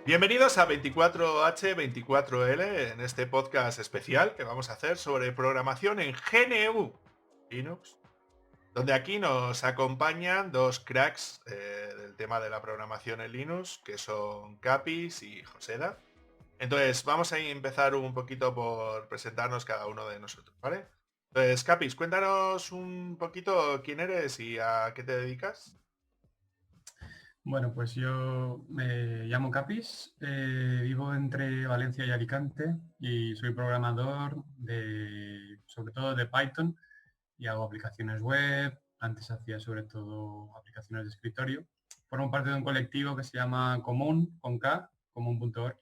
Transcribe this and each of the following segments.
Bienvenidos a 24H24L en este podcast especial que vamos a hacer sobre programación en GNU Linux, donde aquí nos acompañan dos cracks del tema de la programación en Linux, que son Capis y Joseda. Entonces vamos a empezar un poquito por presentarnos cada uno de nosotros, ¿vale? Entonces, Capis, cuéntanos un poquito quién eres y a qué te dedicas. Bueno, pues yo me llamo Capis, vivo entre Valencia y Alicante y soy programador sobre todo de Python y hago aplicaciones web. Antes hacía sobre todo aplicaciones de escritorio. Formo parte de un colectivo que se llama Común, con K, común.org,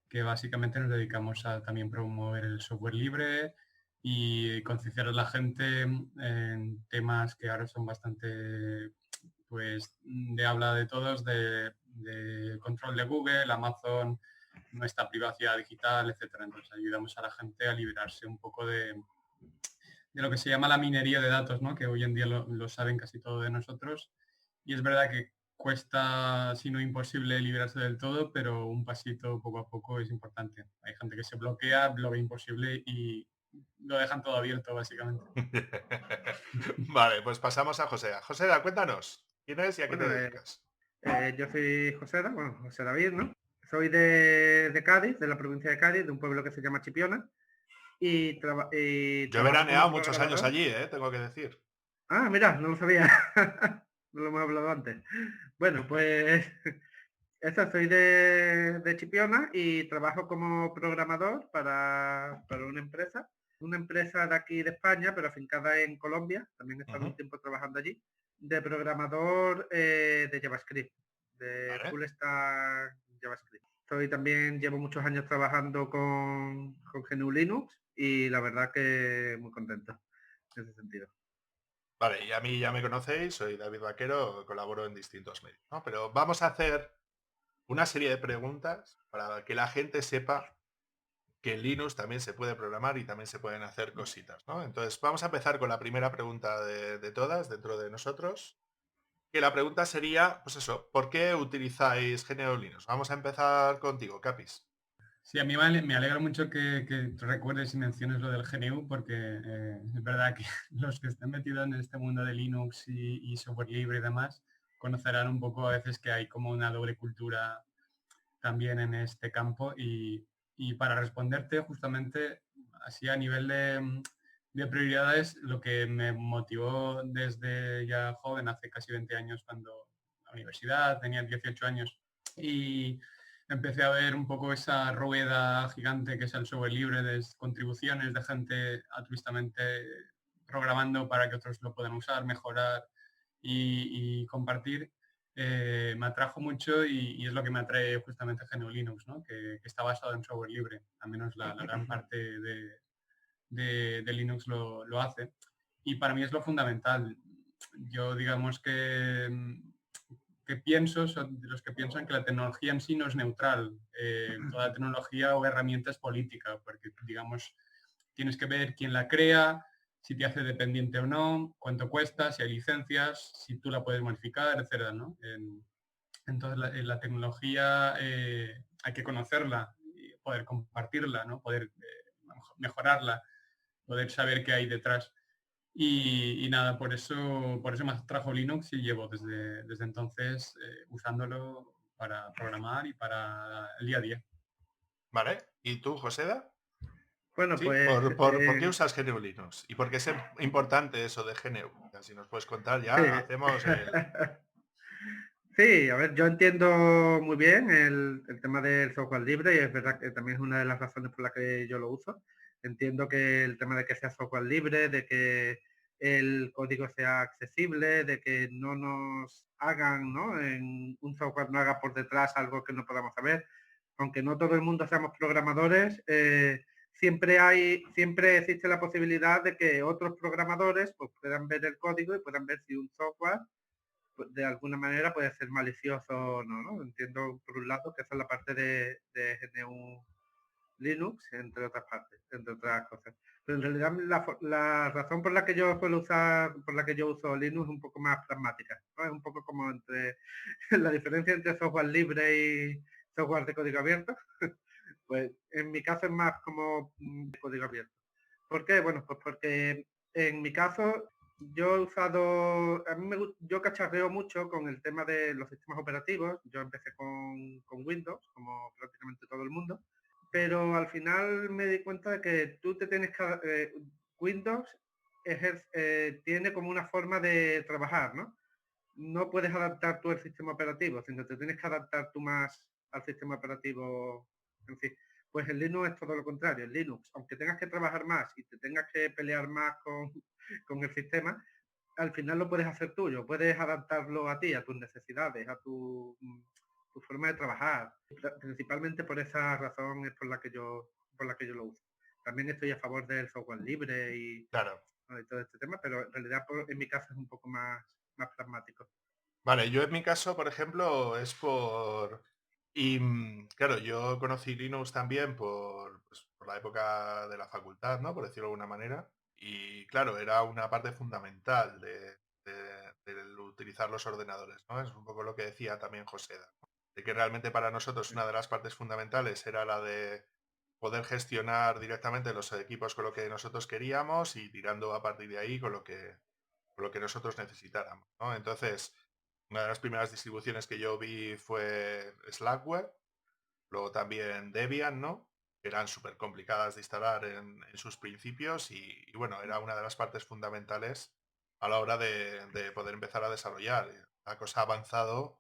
que básicamente nos dedicamos a también promover el software libre y concienciar a la gente en temas que ahora son bastante de habla de todos, de control de Google, Amazon, nuestra privacidad digital, etcétera. Entonces ayudamos a la gente a liberarse un poco de lo que se llama la minería de datos, ¿no? Que hoy en día lo saben casi todo de nosotros. Y es verdad que cuesta, si no imposible, liberarse del todo, pero un pasito poco a poco es importante. Hay gente que se bloquea, lo ve imposible y lo dejan todo abierto, básicamente. Vale, pues pasamos a Joseda. Joseda, cuéntanos, ¿quién eres y a qué te Bueno, dedicas? yo soy José David, ¿no? Soy de Cádiz, de la provincia de Cádiz, de un pueblo que se llama Chipiona, y Yo he trabajo como veraneado muchos años programador. allí, tengo que decir. Ah, mira, no lo sabía. No lo hemos hablado antes. Bueno, pues eso, soy de Chipiona y trabajo como programador para una empresa de aquí de España, pero afincada en Colombia. También he estado un Ujú. tiempo trabajando allí, de programador de JavaScript, de Vale. full stack JavaScript. También llevo muchos años trabajando con GNU Linux y la verdad que muy contento en ese sentido. Vale, y a mí ya me conocéis, soy David Vaquero, colaboro en distintos medios, ¿no? Pero vamos a hacer una serie de preguntas para que la gente sepa que en Linux también se puede programar y también se pueden hacer cositas, ¿no? Entonces, vamos a empezar con la primera pregunta de todas dentro de nosotros, que la pregunta sería, pues eso, ¿por qué utilizáis GNU Linux? Vamos a empezar contigo, Capis. Sí, a mí me alegra mucho que recuerdes y menciones lo del GNU porque es verdad que los que estén metidos en este mundo de Linux y software libre y demás conocerán un poco a veces que hay como una doble cultura también en este campo y para responderte justamente así a nivel de prioridades, lo que me motivó desde ya joven, hace casi 20 años, cuando la universidad tenía 18 años y empecé a ver un poco esa rueda gigante que es el software libre de contribuciones de gente altruistamente programando para que otros lo puedan usar, mejorar y compartir. Me atrajo mucho y es lo que me atrae justamente GNU Linux, ¿no? Que está basado en software libre, al menos la gran parte de Linux lo hace. Y para mí es lo fundamental. Yo digamos que pienso, son de los que piensan que la tecnología en sí no es neutral. Toda tecnología o herramienta es política, porque digamos, tienes que ver quién la crea, si te hace dependiente o no, cuánto cuesta, si hay licencias, si tú la puedes modificar, etcétera, ¿no? Entonces la tecnología hay que conocerla, y poder compartirla, ¿no? Poder mejorarla, poder saber qué hay detrás. Y nada, por eso me atrajo Linux y llevo desde entonces usándolo para programar y para el día a día. ¿Vale? ¿Y tú, Joseda? Bueno, Sí, pues ¿por qué usas GNU Linux? ¿Y por qué es importante eso de GNU? Si nos puedes contar, sí. ya hacemos el... Sí, a ver, yo entiendo muy bien el tema del software libre y es verdad que también es una de las razones por las que yo lo uso. Entiendo que el tema de que sea software libre, de que el código sea accesible, de que no nos hagan, ¿no? En un software no haga por detrás algo que no podamos saber. Aunque no todo el mundo seamos programadores, siempre existe la posibilidad de que otros programadores pues, puedan ver el código y puedan ver si un software de alguna manera puede ser malicioso o no, ¿no? Entiendo por un lado que esa es la parte de GNU Linux, entre otras partes, entre otras cosas. Pero en realidad la razón por la que yo suelo usar, por la que yo uso Linux es un poco más pragmática, ¿no? Es un poco como entre la diferencia entre software libre y software de código abierto, pues en mi caso es más como de código abierto. ¿Por qué? Bueno, pues porque en mi caso yo he usado, yo cacharreo mucho con el tema de los sistemas operativos. Yo empecé con Windows, como prácticamente todo el mundo, pero al final me di cuenta de que tú te tienes que... Windows tiene como una forma de trabajar, ¿no? No puedes adaptar tú el sistema operativo, sino te tienes que adaptar tú más al sistema operativo en sí. Pues en Linux es todo lo contrario. En Linux, aunque tengas que trabajar más y te tengas que pelear más con el sistema, al final lo puedes hacer tuyo, puedes adaptarlo a ti, a tus necesidades, a tu forma de trabajar. Principalmente por esa razón es por la que yo lo uso. También estoy a favor del software libre y Claro. todo este tema, pero en realidad en mi caso es un poco más pragmático. Vale, yo en mi caso, por ejemplo, es por... Y claro, yo conocí Linux también pues, por la época de la facultad, ¿no? Por decirlo de alguna manera. Y claro, era una parte fundamental de utilizar los ordenadores, ¿no? Es un poco lo que decía también José, ¿no? De que realmente para nosotros una de las partes fundamentales era la de poder gestionar directamente los equipos con lo que nosotros queríamos y tirando a partir de ahí con lo que nosotros necesitáramos, ¿no? Entonces, una de las primeras distribuciones que yo vi fue Slackware, luego también Debian, ¿no? Que eran súper complicadas de instalar en sus principios y bueno, era una de las partes fundamentales a la hora de poder empezar a desarrollar. La cosa ha avanzado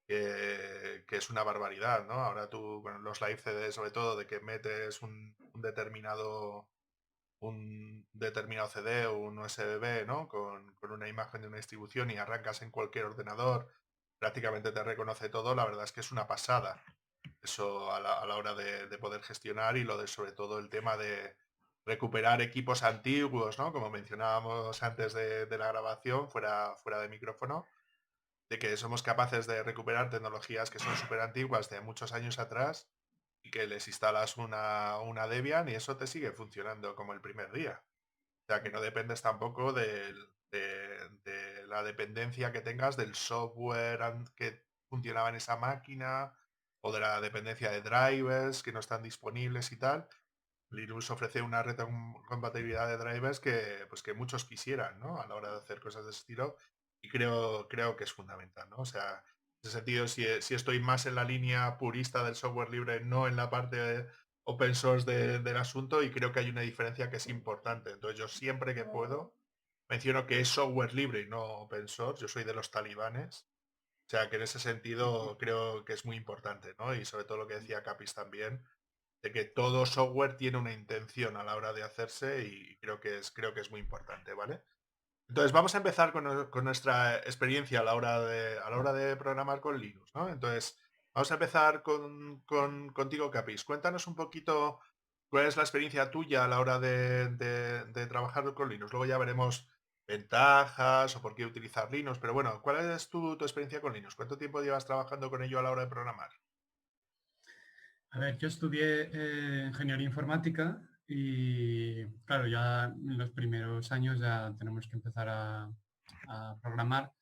que es una barbaridad, ¿no? Ahora tú, con los live CD sobre todo, de que metes un determinado CD o un USB, ¿no? Con una imagen de una distribución y arrancas en cualquier ordenador, prácticamente te reconoce todo, la verdad es que es una pasada. Eso a la hora de poder gestionar y lo de sobre todo el tema de recuperar equipos antiguos, ¿no? Como mencionábamos antes de la grabación, fuera de micrófono, de que somos capaces de recuperar tecnologías que son súper antiguas de muchos años atrás y que les instalas una Debian y eso te sigue funcionando como el primer día. O sea, que no dependes tampoco de la dependencia que tengas del software que funcionaba en esa máquina o de la dependencia de drivers que no están disponibles y tal. Linux ofrece una retrocompatibilidad de drivers pues que muchos quisieran, ¿no? A la hora de hacer cosas de ese estilo y creo que es fundamental, ¿no? O sea, en ese sentido, si estoy más en la línea purista del software libre, no en la parte open source del asunto y creo que hay una diferencia que es importante. Entonces yo siempre que puedo menciono que es software libre y no open source. Yo soy de los talibanes. O sea que en ese sentido creo que es muy importante, ¿no? Y sobre todo lo que decía Capis también, de que todo software tiene una intención a la hora de hacerse y creo que es muy importante, ¿vale? Entonces vamos a empezar con nuestra experiencia a la hora de programar con Linux, ¿no? Entonces vamos a empezar contigo, Capis. Cuéntanos un poquito cuál es la experiencia tuya a la hora de trabajar con Linux. Luego ya veremos ventajas o por qué utilizar Linux, pero bueno, ¿cuál es tu experiencia con Linux? ¿Cuánto tiempo llevas trabajando con ello a la hora de programar? A ver, yo estudié ingeniería informática y claro, ya en los primeros años ya tenemos que empezar a programar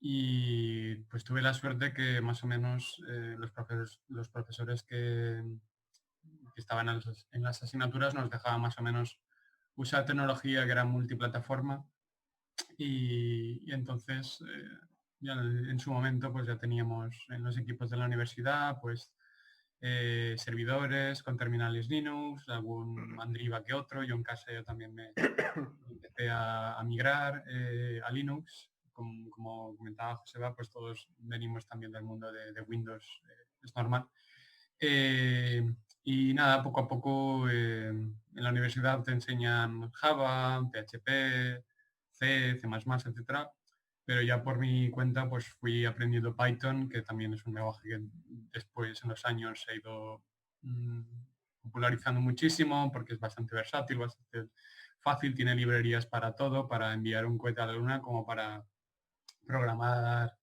y pues tuve la suerte que más o menos los profesores que estaban en las asignaturas nos dejaban más o menos usar tecnología que era multiplataforma y entonces ya en su momento pues ya teníamos en los equipos de la universidad pues servidores con terminales Linux, algún Mandriva que otro. Yo en casa yo también me empecé a migrar a Linux. Como comentaba Joseba, pues todos venimos también del mundo de Windows, es normal. Y nada, poco a poco en la universidad te enseñan Java, PHP, C, C++, etcétera. Pero ya por mi cuenta pues fui aprendiendo Python, que también es un lenguaje que después en los años se ha ido popularizando muchísimo porque es bastante versátil, bastante fácil, tiene librerías para todo, para enviar un cohete a la luna como para programar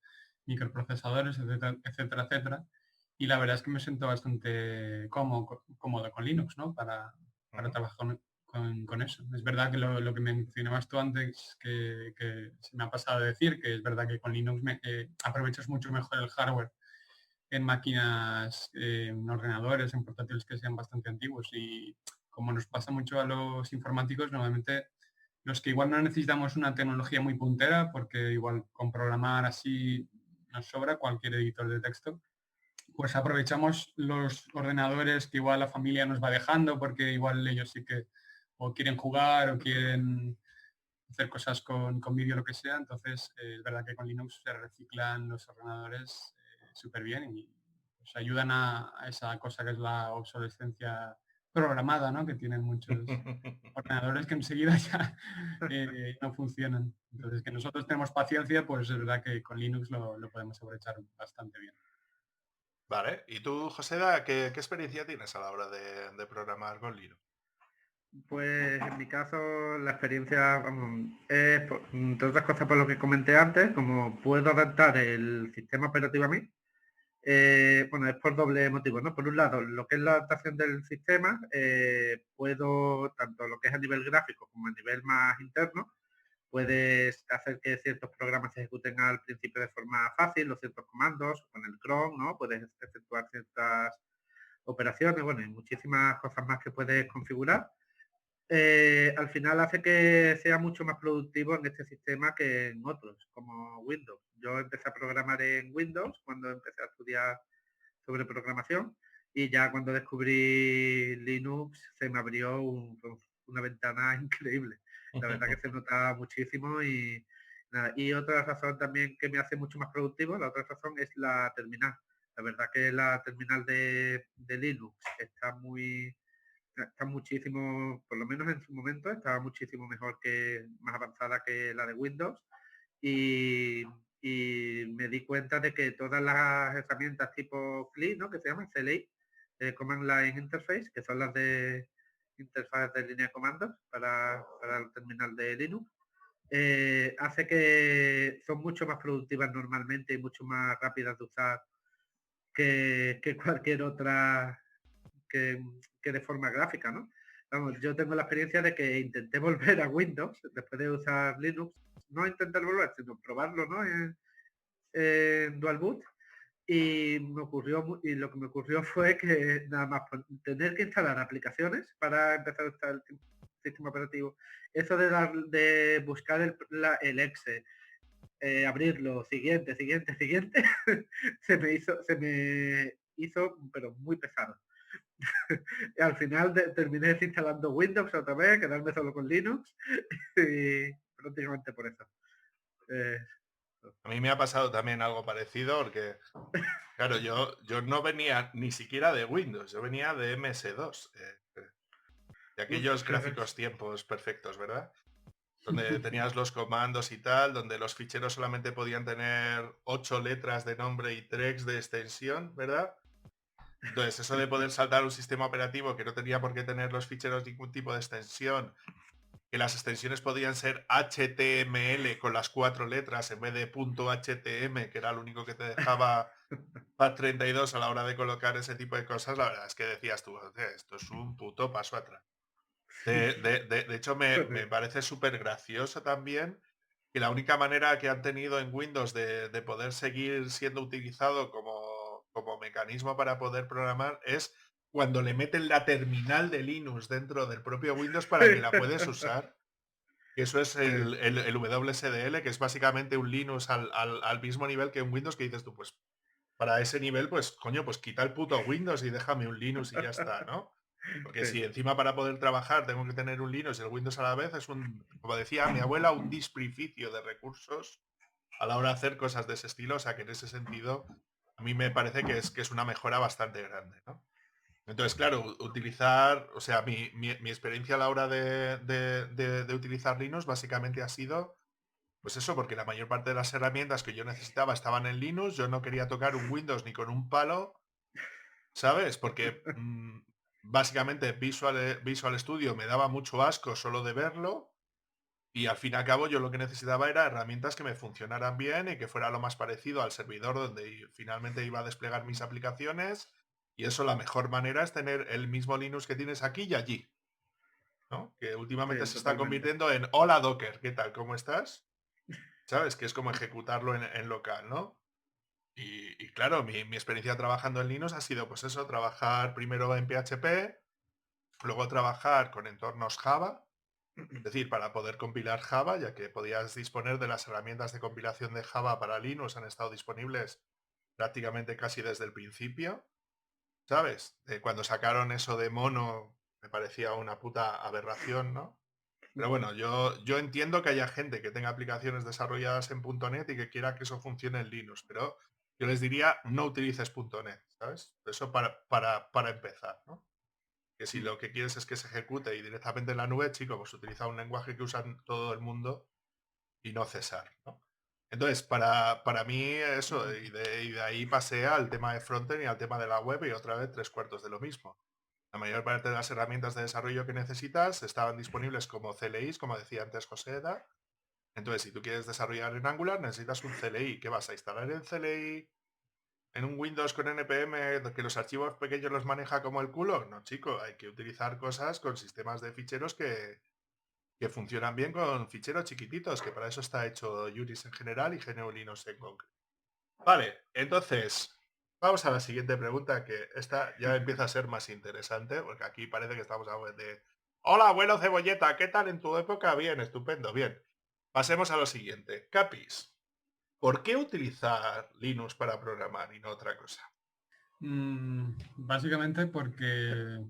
microprocesadores, etcétera, etcétera, etcétera. Y la verdad es que me siento bastante cómodo con Linux, ¿no? Para trabajar con eso. Es verdad que lo que mencionabas tú antes, que se me ha pasado a decir, que es verdad que con Linux aprovechas mucho mejor el hardware en máquinas, en ordenadores, en portátiles que sean bastante antiguos. Y como nos pasa mucho a los informáticos, normalmente los que igual no necesitamos una tecnología muy puntera, porque igual con programar así nos sobra cualquier editor de texto, pues aprovechamos los ordenadores que igual la familia nos va dejando, porque igual ellos sí que o quieren jugar o quieren hacer cosas con vídeo, lo que sea. Entonces, es verdad que con Linux se reciclan los ordenadores súper bien y pues, ayudan a esa cosa que es la obsolescencia programada, ¿no? Que tienen muchos ordenadores que enseguida ya no funcionan. Entonces, que nosotros tenemos paciencia, pues es verdad que con Linux lo podemos aprovechar bastante bien. Vale, y tú, Joseda, ¿qué experiencia tienes a la hora de programar con Linux? Pues en mi caso la experiencia, vamos, es, entre otras cosas por lo que comenté antes, como puedo adaptar el sistema operativo a mí, bueno, es por doble motivo, ¿no? Por un lado, lo que es la adaptación del sistema, puedo, tanto lo que es a nivel gráfico como a nivel más interno, puedes hacer que ciertos programas se ejecuten al principio de forma fácil, o ciertos comandos, con el Chrome, ¿no? Puedes efectuar ciertas operaciones, bueno, y muchísimas cosas más que puedes configurar. Al final hace que sea mucho más productivo en este sistema que en otros, como Windows. Yo empecé a programar en Windows cuando empecé a estudiar sobre programación y ya cuando descubrí Linux se me abrió una ventana increíble. La verdad que se nota muchísimo y nada. Y otra razón también que me hace mucho más productivo, la otra razón es la terminal. La verdad que la terminal de Linux está muchísimo, por lo menos en su momento, estaba muchísimo mejor que, más avanzada que la de Windows. Y, y me di cuenta de que todas las herramientas tipo CLI, ¿no? Que se llaman CLI, Command Line Interface, que son las de interfaz de línea de comandos para el terminal de Linux, hace que son mucho más productivas normalmente y mucho más rápidas de usar que cualquier otra que de forma gráfica, ¿no? Vamos, yo tengo la experiencia de que intenté volver a Windows después de usar Linux, no intentar volver, sino probarlo, ¿no? En Dual Boot y y lo que me ocurrió fue que nada más tener que instalar aplicaciones para empezar a usar el sistema operativo, eso de buscar el exe, abrirlo, siguiente, se me hizo pero muy pesado. Y al final terminé desinstalando Windows otra vez, quedarme solo con Linux y prácticamente por eso. A mí me ha pasado también algo parecido porque, claro, yo no venía ni siquiera de Windows, yo venía de MS2, de aquellos gráficos tiempos perfectos, ¿verdad? Donde tenías los comandos y tal, donde los ficheros solamente podían tener 8 letras de nombre y 3 de extensión, ¿verdad? Entonces, eso de poder saltar un sistema operativo que no tenía por qué tener los ficheros ningún tipo de extensión, que las extensiones podían ser HTML con las 4 letras en vez de .htm, que era lo único que te dejaba FAT32 a la hora de colocar ese tipo de cosas, la verdad es que decías tú, esto es un puto paso atrás. De hecho, me parece súper gracioso también que la única manera que han tenido en Windows de poder seguir siendo utilizado como mecanismo para poder programar es cuando le meten la terminal de Linux dentro del propio Windows para que la puedes usar. Eso es el WSDL, que es básicamente un Linux al mismo nivel que un Windows, que dices tú, pues para ese nivel, pues coño, pues quita el puto Windows y déjame un Linux y ya está, ¿no? Porque si encima para poder trabajar tengo que tener un Linux y el Windows a la vez, es como decía mi abuela, un desperdicio de recursos a la hora de hacer cosas de ese estilo. O sea que en ese sentido a mí me parece que es una mejora bastante grande, ¿no? Entonces, claro, utilizar, o sea, mi experiencia a la hora de utilizar Linux básicamente ha sido, pues eso, porque la mayor parte de las herramientas que yo necesitaba estaban en Linux, yo no quería tocar un Windows ni con un palo, ¿sabes? Porque básicamente Visual Studio me daba mucho asco solo de verlo y al fin y al cabo yo lo que necesitaba era herramientas que me funcionaran bien y que fuera lo más parecido al servidor donde finalmente iba a desplegar mis aplicaciones, y eso la mejor manera es tener el mismo Linux que tienes aquí y allí, ¿no? Que últimamente se está Totalmente. convirtiendo en hola Docker, ¿qué tal? ¿Cómo estás? ¿Sabes? Que es como ejecutarlo en local, ¿no? Y claro, mi experiencia trabajando en Linux ha sido pues eso, trabajar primero en PHP, luego trabajar con entornos Java, es decir, para poder compilar Java, ya que podías disponer de las herramientas de compilación de Java para Linux, han estado disponibles prácticamente casi desde el principio, ¿sabes? Cuando sacaron eso de mono, me parecía una puta aberración, ¿no? Pero bueno, yo entiendo que haya gente que tenga aplicaciones desarrolladas en .NET y que quiera que eso funcione en Linux, pero yo les diría no utilices .NET, ¿sabes? Eso para empezar, ¿no? Que si lo que quieres es que se ejecute y directamente en la nube, chico, pues utiliza un lenguaje que usan todo el mundo y no César, ¿no? Entonces, para mí eso, y de ahí pasé al tema de frontend y al tema de la web y otra vez 3/4 de lo mismo. La mayor parte de las herramientas de desarrollo que necesitas estaban disponibles como CLIs, como decía antes José Eda. Entonces, si tú quieres desarrollar en Angular, necesitas un CLI. ¿Qué vas a instalar en CLI? ¿En un Windows con NPM que los archivos pequeños los maneja como el culo? No, chico, hay que utilizar cosas con sistemas de ficheros que funcionan bien con ficheros chiquititos, que para eso está hecho Unix en general y GNU Linux en concreto. Vale, entonces, vamos a la siguiente pregunta, que esta ya empieza a ser más interesante, porque aquí parece que estamos hablando de... Hola, abuelo Cebolleta, ¿qué tal en tu época? Bien, estupendo, bien. Pasemos a lo siguiente. Capis, ¿por qué utilizar Linux para programar y no otra cosa? Básicamente porque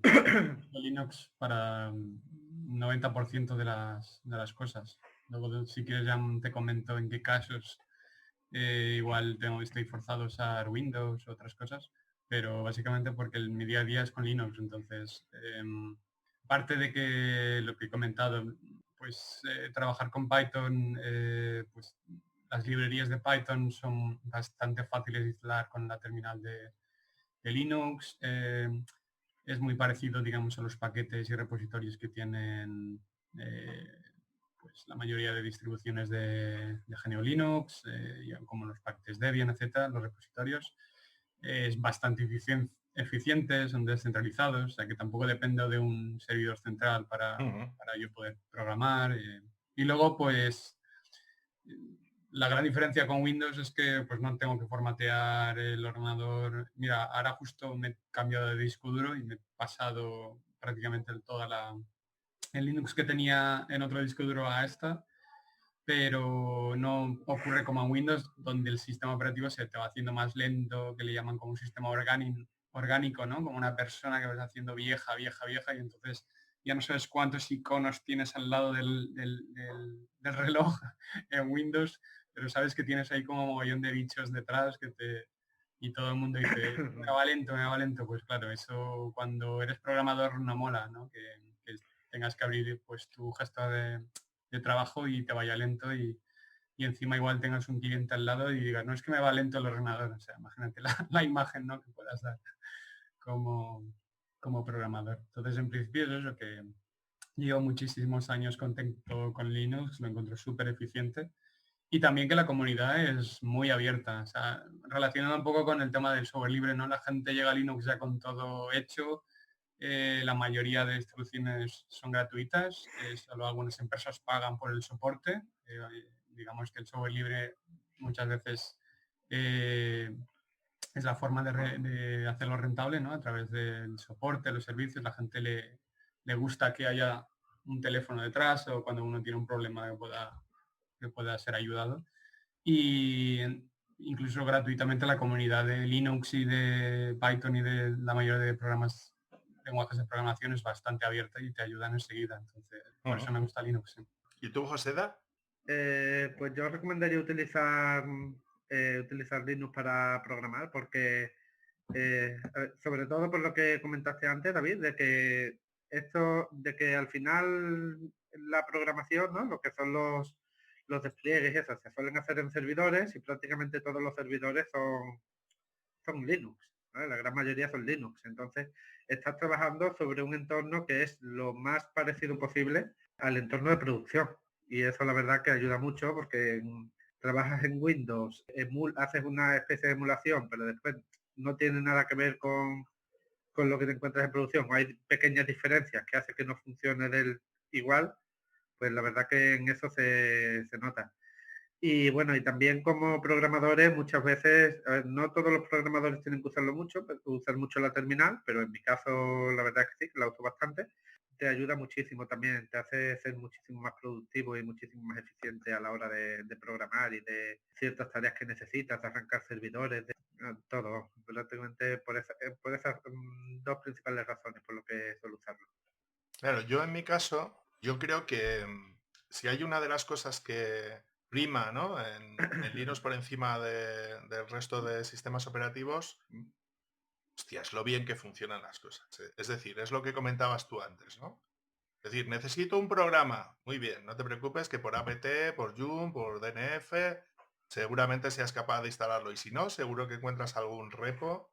Linux para 90% de las cosas. Luego, si quieres, ya te comento en qué casos igual estoy forzado a usar Windows o otras cosas, pero básicamente porque mi día a día es con Linux. Entonces, aparte de que lo que he comentado, pues trabajar con Python, pues las librerías de Python son bastante fáciles de instalar con la terminal de Linux. Es muy parecido, digamos, a los paquetes y repositorios que tienen eh, pues, la mayoría de distribuciones de GNU Linux, como los paquetes Debian, etcétera, los repositorios. Es bastante eficiente, son descentralizados, o sea que tampoco dependo de un servidor central para yo poder programar. Y luego, pues, la gran diferencia con Windows es que pues no tengo que formatear el ordenador. Mira, ahora justo me he cambiado de disco duro y me he pasado prácticamente el Linux que tenía en otro disco duro a esta, pero no ocurre como en Windows, donde el sistema operativo se te va haciendo más lento, que le llaman como un sistema orgánico, ¿no? Como una persona que vas haciendo vieja, y entonces ya no sabes cuántos iconos tienes al lado del reloj en Windows, pero sabes que tienes ahí como un mogollón de bichos detrás y todo el mundo dice, me va lento. Pues claro, eso cuando eres programador no mola, ¿no? Que tengas que abrir pues tu gesto de trabajo y te vaya lento y encima igual tengas un cliente al lado y digas, no es que me va lento el ordenador. O sea, imagínate la imagen, ¿no? que puedas dar como, como programador. Entonces, en principio es eso, que llevo muchísimos años contento con Linux, lo encuentro súper eficiente. Y también que la comunidad es muy abierta. O sea, relacionado un poco con el tema del software libre, ¿no? La gente llega a Linux ya con todo hecho. La mayoría de distribuciones son gratuitas. Solo algunas empresas pagan por el soporte. Digamos que el software libre muchas veces es la forma de hacerlo rentable, ¿no? A través del soporte, los servicios. La gente le gusta que haya un teléfono detrás o cuando uno tiene un problema que pueda ser ayudado. Y incluso gratuitamente la comunidad de Linux y de Python y de la mayoría de lenguajes de programación es bastante abierta y te ayudan enseguida. Entonces, por eso me gusta Linux. Sí. ¿Y tú, José Da? Pues yo recomendaría utilizar Linux para programar porque sobre todo por lo que comentaste antes, David, de que al final la programación, ¿no? Lo que son los despliegues, eso, se suelen hacer en servidores y prácticamente todos los servidores son Linux, ¿vale? La gran mayoría son Linux. Entonces, estás trabajando sobre un entorno que es lo más parecido posible al entorno de producción. Y eso la verdad que ayuda mucho porque trabajas en Windows, haces una especie de emulación, pero después no tiene nada que ver con lo que te encuentras en producción. Hay pequeñas diferencias que hacen que no funcione del igual, pues la verdad que en eso se nota. Y bueno, y también como programadores muchas veces, a ver, no todos los programadores tienen que usarlo mucho, usar mucho la terminal, pero en mi caso la verdad es que sí, que la uso bastante. Te ayuda muchísimo también, te hace ser muchísimo más productivo y muchísimo más eficiente a la hora de programar y de ciertas tareas que necesitas, de arrancar servidores, de todo, prácticamente por esas dos principales razones por lo que suelo usarlo. Claro, yo en mi caso, yo creo que si hay una de las cosas que prima, ¿no? en Linux por encima del resto de sistemas operativos, hostia, es lo bien que funcionan las cosas. Es decir, es lo que comentabas tú antes, ¿no? Es decir, necesito un programa. Muy bien, no te preocupes que por apt, por yum, por dnf, seguramente seas capaz de instalarlo. Y si no, seguro que encuentras algún repo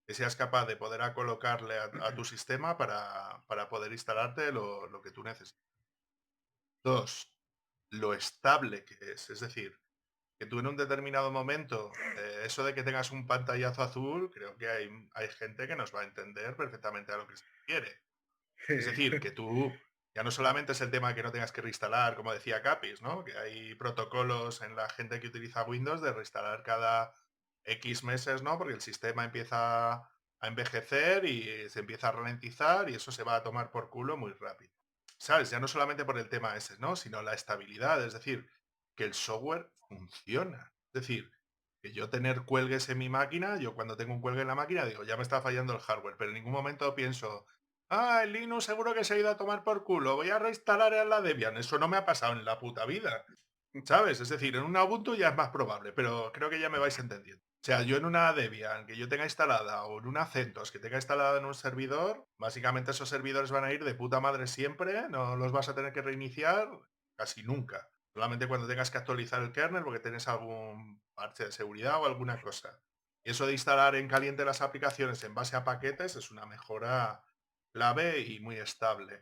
que seas capaz de poder colocarle a tu sistema para poder instalarte lo que tú necesitas. Dos, lo estable que es. Es decir, que tú en un determinado momento, eso de que tengas un pantallazo azul, creo que hay gente que nos va a entender perfectamente a lo que se refiere. Es decir, que tú ya no solamente es el tema de que no tengas que reinstalar, como decía Capis, ¿no? Que hay protocolos en la gente que utiliza Windows de reinstalar cada X meses, ¿no? Porque el sistema empieza a envejecer y se empieza a ralentizar y eso se va a tomar por culo muy rápido. ¿Sabes? Ya no solamente por el tema ese, ¿no? Sino la estabilidad, es decir, que el software funciona. Es decir, que yo tener cuelgues en mi máquina, yo cuando tengo un cuelgue en la máquina digo, ya me está fallando el hardware, pero en ningún momento pienso, el Linux seguro que se ha ido a tomar por culo, voy a reinstalar en la Debian. Eso no me ha pasado en la puta vida, ¿sabes? Es decir, en una Ubuntu ya es más probable, pero creo que ya me vais entendiendo. O sea, yo en una Debian que yo tenga instalada o en una CentOS que tenga instalada en un servidor, básicamente esos servidores van a ir de puta madre siempre, no los vas a tener que reiniciar casi nunca. Solamente cuando tengas que actualizar el kernel porque tienes algún parche de seguridad o alguna cosa. Y eso de instalar en caliente las aplicaciones en base a paquetes es una mejora clave y muy estable.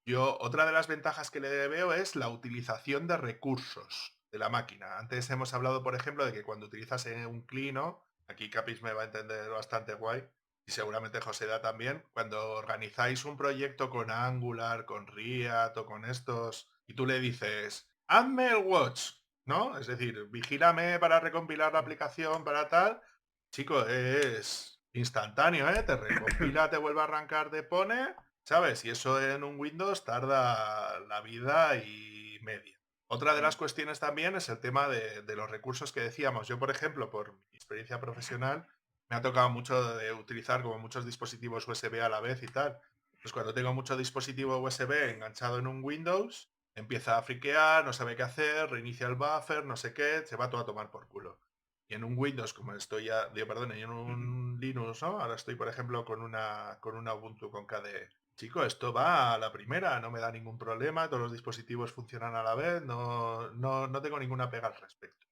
Yo, otra de las ventajas que le veo es la utilización de recursos de la máquina. Antes hemos hablado, por ejemplo, de que cuando utilizas un Clino, aquí Capis me va a entender bastante guay, y seguramente José da también, cuando organizáis un proyecto con Angular, con React o con estos, y tú le dices, hazme el watch, ¿no? Es decir, vigílame para recompilar la aplicación, para tal, chico, es instantáneo, ¿eh? Te recompila, te vuelve a arrancar, te pone, ¿sabes? Y eso en un Windows tarda la vida y media. Otra de las cuestiones también es el tema de los recursos que decíamos. Yo, por ejemplo, por mi experiencia profesional, me ha tocado mucho de utilizar como muchos dispositivos USB a la vez y tal. Pues cuando tengo mucho dispositivo USB enganchado en un Windows, empieza a friquear, no sabe qué hacer, reinicia el buffer, no sé qué, se va todo a tomar por culo. Y en un Windows, como estoy ya, digo, perdón, y en un Linux, ¿no? Ahora estoy, por ejemplo, con una Ubuntu con KDE. Chico, esto va a la primera, no me da ningún problema, todos los dispositivos funcionan a la vez, no tengo ninguna pega al respecto.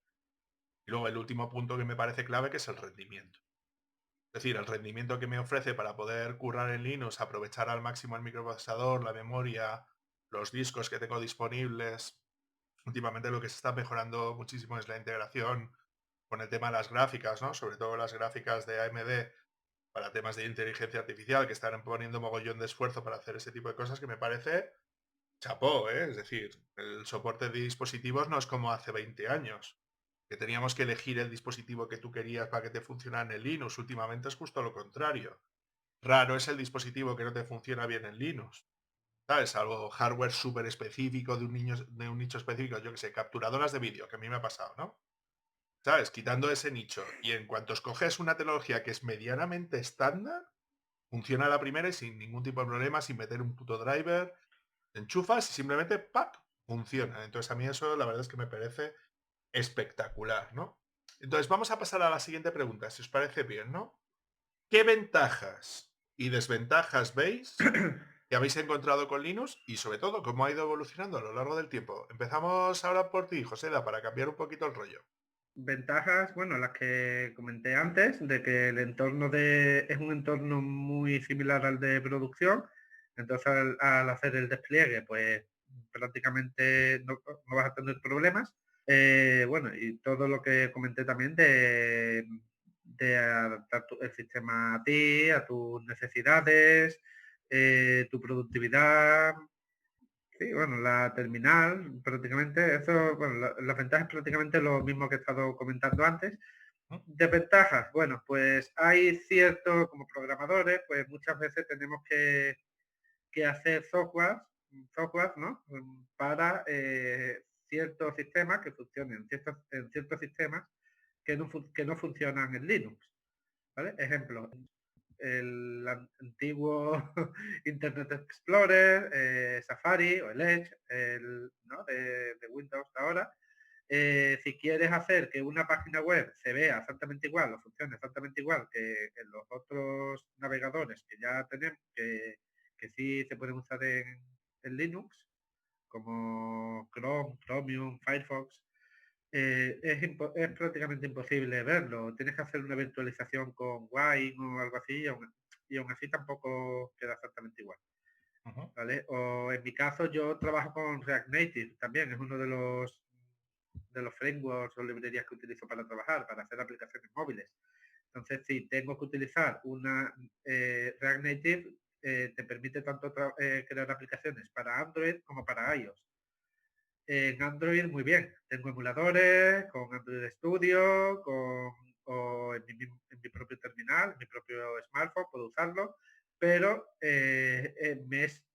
Y luego el último punto que me parece clave, que es el rendimiento. Es decir, el rendimiento que me ofrece para poder currar en Linux, aprovechar al máximo el microprocesador, la memoria, los discos que tengo disponibles. Últimamente lo que se está mejorando muchísimo es la integración con el tema de las gráficas, ¿no? Sobre todo las gráficas de AMD para temas de inteligencia artificial, que están poniendo mogollón de esfuerzo para hacer ese tipo de cosas, que me parece chapó, ¿eh? Es decir, el soporte de dispositivos no es como hace 20 años, que teníamos que elegir el dispositivo que tú querías para que te funcionara en el Linux. Últimamente es justo lo contrario. Raro es el dispositivo que no te funciona bien en Linux. ¿Sabes? Algo hardware súper específico de un nicho específico, yo que sé, capturadoras de vídeo, que a mí me ha pasado, ¿no? ¿Sabes? Quitando ese nicho. Y en cuanto escoges una tecnología que es medianamente estándar, funciona a la primera y sin ningún tipo de problema, sin meter un puto driver, enchufas y simplemente ¡pac! Funciona. Entonces a mí eso la verdad es que me parece espectacular, ¿no? Entonces vamos a pasar a la siguiente pregunta, si os parece bien, ¿no? ¿Qué ventajas y desventajas veis que habéis encontrado con Linux y sobre todo cómo ha ido evolucionando a lo largo del tiempo? Empezamos ahora por ti, Joseda, para cambiar un poquito el rollo. Ventajas, bueno, las que comenté antes, de que el entorno es un entorno muy similar al de producción, entonces al hacer el despliegue, pues prácticamente no vas a tener problemas. Bueno, y todo lo que comenté también de adaptar el sistema a ti, a tus necesidades, tu productividad, Sí, bueno, la terminal prácticamente, eso, bueno, las ventajas es prácticamente lo mismo que he estado comentando antes. Desventajas, bueno, pues hay cierto, como programadores, pues muchas veces tenemos que hacer software, ¿no? Para ciertos sistemas que funcionen en ciertos sistemas que no funcionan en Linux, ¿vale? Ejemplo, el antiguo Internet Explorer, Safari o el Edge, ¿no? de Windows ahora. Si quieres hacer que una página web se vea exactamente igual o funcione exactamente igual que en los otros navegadores que ya tenemos, que sí se pueden usar en Linux, como Chrome, Chromium, Firefox, es prácticamente imposible verlo. Tienes que hacer una virtualización con Wine o algo así y aún así tampoco queda exactamente igual. ¿Vale? O en mi caso yo trabajo con React Native también, es uno de los frameworks o librerías que utilizo para trabajar, para hacer aplicaciones móviles. Entonces, si tengo que utilizar una React Native, te permite tanto crear aplicaciones para Android como para iOS. En Android muy bien, tengo emuladores con Android Studio, o en mi propio terminal, en mi propio smartphone, puedo usarlo, pero es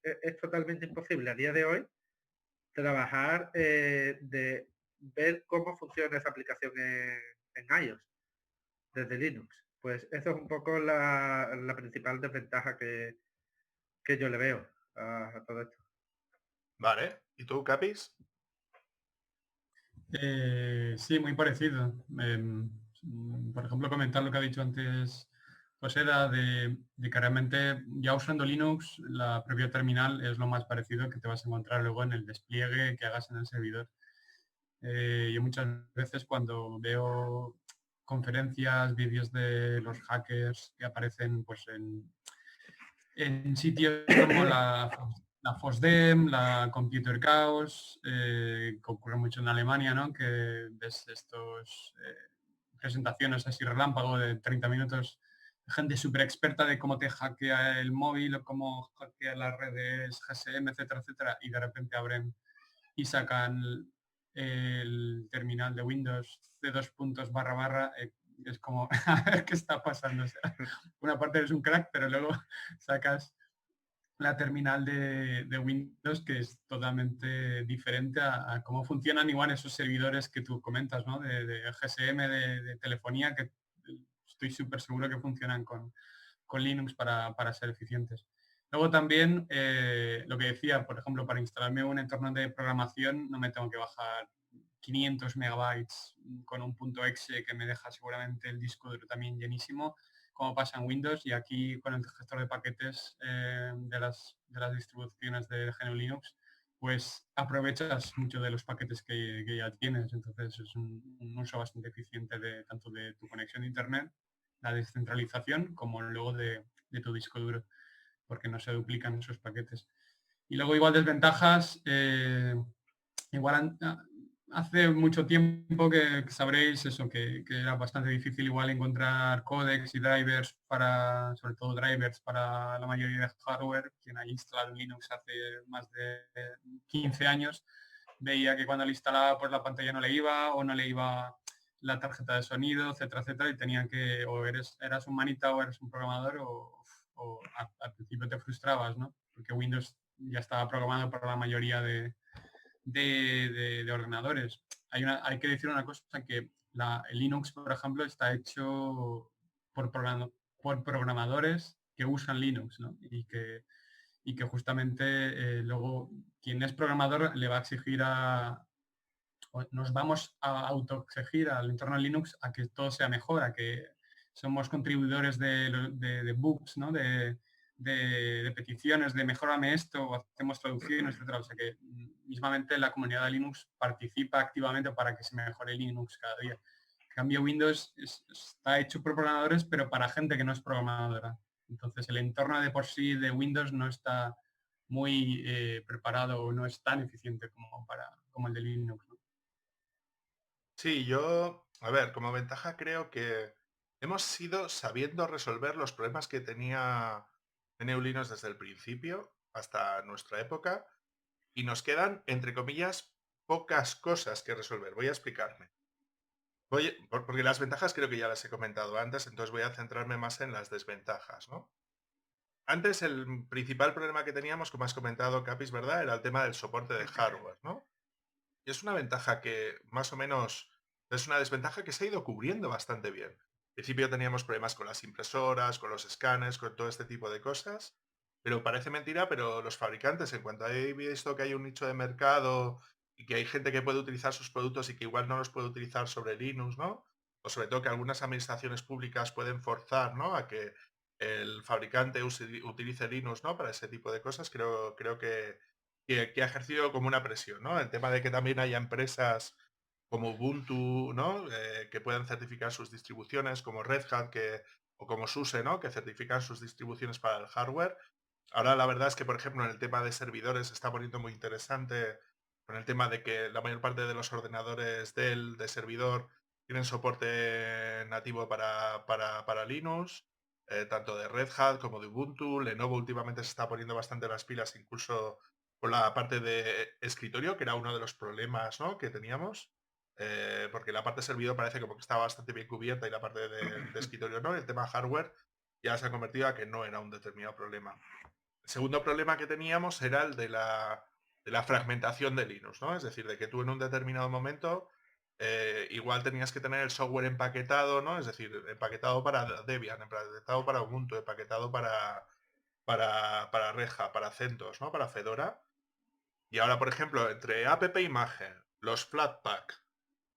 totalmente imposible a día de hoy trabajar de ver cómo funciona esa aplicación en iOS desde Linux. Pues eso es un poco la principal desventaja que yo le veo a todo esto. Vale. ¿Y tú, Capis? Sí, muy parecido. Por ejemplo, comentar lo que ha dicho antes José, era de que realmente ya usando Linux, la propia terminal es lo más parecido que te vas a encontrar luego en el despliegue que hagas en el servidor. Yo muchas veces cuando veo conferencias, vídeos de los hackers que aparecen pues en sitios como la FOSDEM, la Computer Chaos, que ocurre mucho en Alemania, ¿no? Que ves estos presentaciones así relámpago de 30 minutos, gente súper experta de cómo te hackea el móvil o cómo hackea las redes GSM, etcétera, etcétera, y de repente abren y sacan el terminal de Windows de dos puntos barra barra, es como, a ver qué está pasando. O sea, una parte eres un crack, pero luego sacas la terminal de Windows que es totalmente diferente a cómo funcionan igual esos servidores que tú comentas, ¿no? De GSM, de telefonía, que estoy súper seguro que funcionan con Linux para ser eficientes. Luego también, lo que decía, por ejemplo, para instalarme un entorno de programación no me tengo que bajar 500 megabytes con un .exe que me deja seguramente el disco duro también llenísimo, como pasa en Windows, y aquí con el gestor de paquetes de las distribuciones de GNU Linux, pues aprovechas mucho de los paquetes que ya tienes, entonces es un uso bastante eficiente de tanto de tu conexión a internet, la descentralización, como luego de tu disco duro, porque no se duplican esos paquetes. Y luego igual desventajas, igual hace mucho tiempo que sabréis eso, que era bastante difícil igual encontrar códecs y drivers para, sobre todo drivers para la mayoría de hardware. Quien haya instalado Linux hace más de 15 años veía que cuando lo instalaba pues la pantalla no le iba o no le iba la tarjeta de sonido, etcétera, etcétera, y tenían que, o eras un manita o eres un programador o al principio te frustrabas, ¿no? Porque Windows ya estaba programado para la mayoría de ordenadores. Hay que decir una cosa, que el Linux, por ejemplo, está hecho por, por programadores que usan Linux, ¿no? Y que justamente luego quien es programador le va a exigir nos vamos a autoexigir al entorno Linux a que todo sea mejor, a que somos contribuidores de bugs, ¿no? De peticiones, de mejorame esto, o hacemos traducciones, etcétera. O sea que mismamente la comunidad de Linux participa activamente para que se mejore Linux cada día. En cambio, Windows está hecho por programadores, pero para gente que no es programadora. Entonces, el entorno de por sí de Windows no está muy preparado o no es tan eficiente como el de Linux, ¿no? Sí, yo, a ver, como ventaja creo que hemos ido sabiendo resolver los problemas que tenía GNU Linux desde el principio hasta nuestra época, y nos quedan, entre comillas, pocas cosas que resolver. Voy a explicarme. Porque las ventajas creo que ya las he comentado antes, entonces voy a centrarme más en las desventajas, ¿no? Antes el principal problema que teníamos, como has comentado, Capis, ¿verdad? Era el tema del soporte de hardware, ¿no? Y es una ventaja que más o menos es una desventaja que se ha ido cubriendo bastante bien. Al principio teníamos problemas con las impresoras, con los escáneres, con todo este tipo de cosas, pero parece mentira, pero los fabricantes, en cuanto he visto que hay un nicho de mercado y que hay gente que puede utilizar sus productos y que igual no los puede utilizar sobre Linux, ¿no? O sobre todo que algunas administraciones públicas pueden forzar, ¿no?, a que el fabricante utilice Linux, ¿no?, para ese tipo de cosas, creo que ha ejercido como una presión, ¿no? El tema de que también haya empresas como Ubuntu, ¿no? Que puedan certificar sus distribuciones, como Red Hat o como SUSE, ¿no?, que certifican sus distribuciones para el hardware. Ahora la verdad es que, por ejemplo, en el tema de servidores se está poniendo muy interesante con el tema de que la mayor parte de los ordenadores Dell de servidor tienen soporte nativo para Linux, tanto de Red Hat como de Ubuntu. Lenovo últimamente se está poniendo bastante las pilas, incluso con la parte de escritorio, que era uno de los problemas, ¿no?, que teníamos, porque la parte de servidor parece como que estaba bastante bien cubierta y la parte de escritorio no. El tema hardware ya se ha convertido a que no era un determinado problema. El segundo problema que teníamos era el de la fragmentación de Linux, ¿no? Es decir, de que tú en un determinado momento igual tenías que tener el software empaquetado, ¿no? Es decir, empaquetado para Debian, empaquetado para Ubuntu, empaquetado para Red Hat, para CentOS, ¿no?, para Fedora. Y ahora, por ejemplo, entre app imagen, los Flatpak,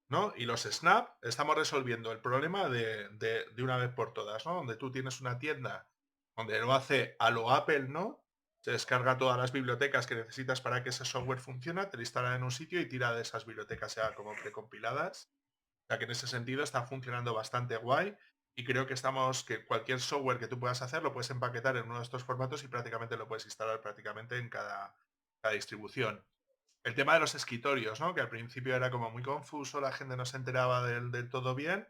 ¿no?, y los Snap, estamos resolviendo el problema de una vez por todas, ¿no? Donde tú tienes una tienda donde lo hace a lo Apple, ¿no? Se descarga todas las bibliotecas que necesitas para que ese software funcione, te lo instala en un sitio y tira de esas bibliotecas ya como precompiladas. O sea que en ese sentido está funcionando bastante guay y creo que cualquier software que tú puedas hacer lo puedes empaquetar en uno de estos formatos y prácticamente lo puedes instalar prácticamente en cada distribución. El tema de los escritorios, ¿no?, que al principio era como muy confuso, la gente no se enteraba del todo bien.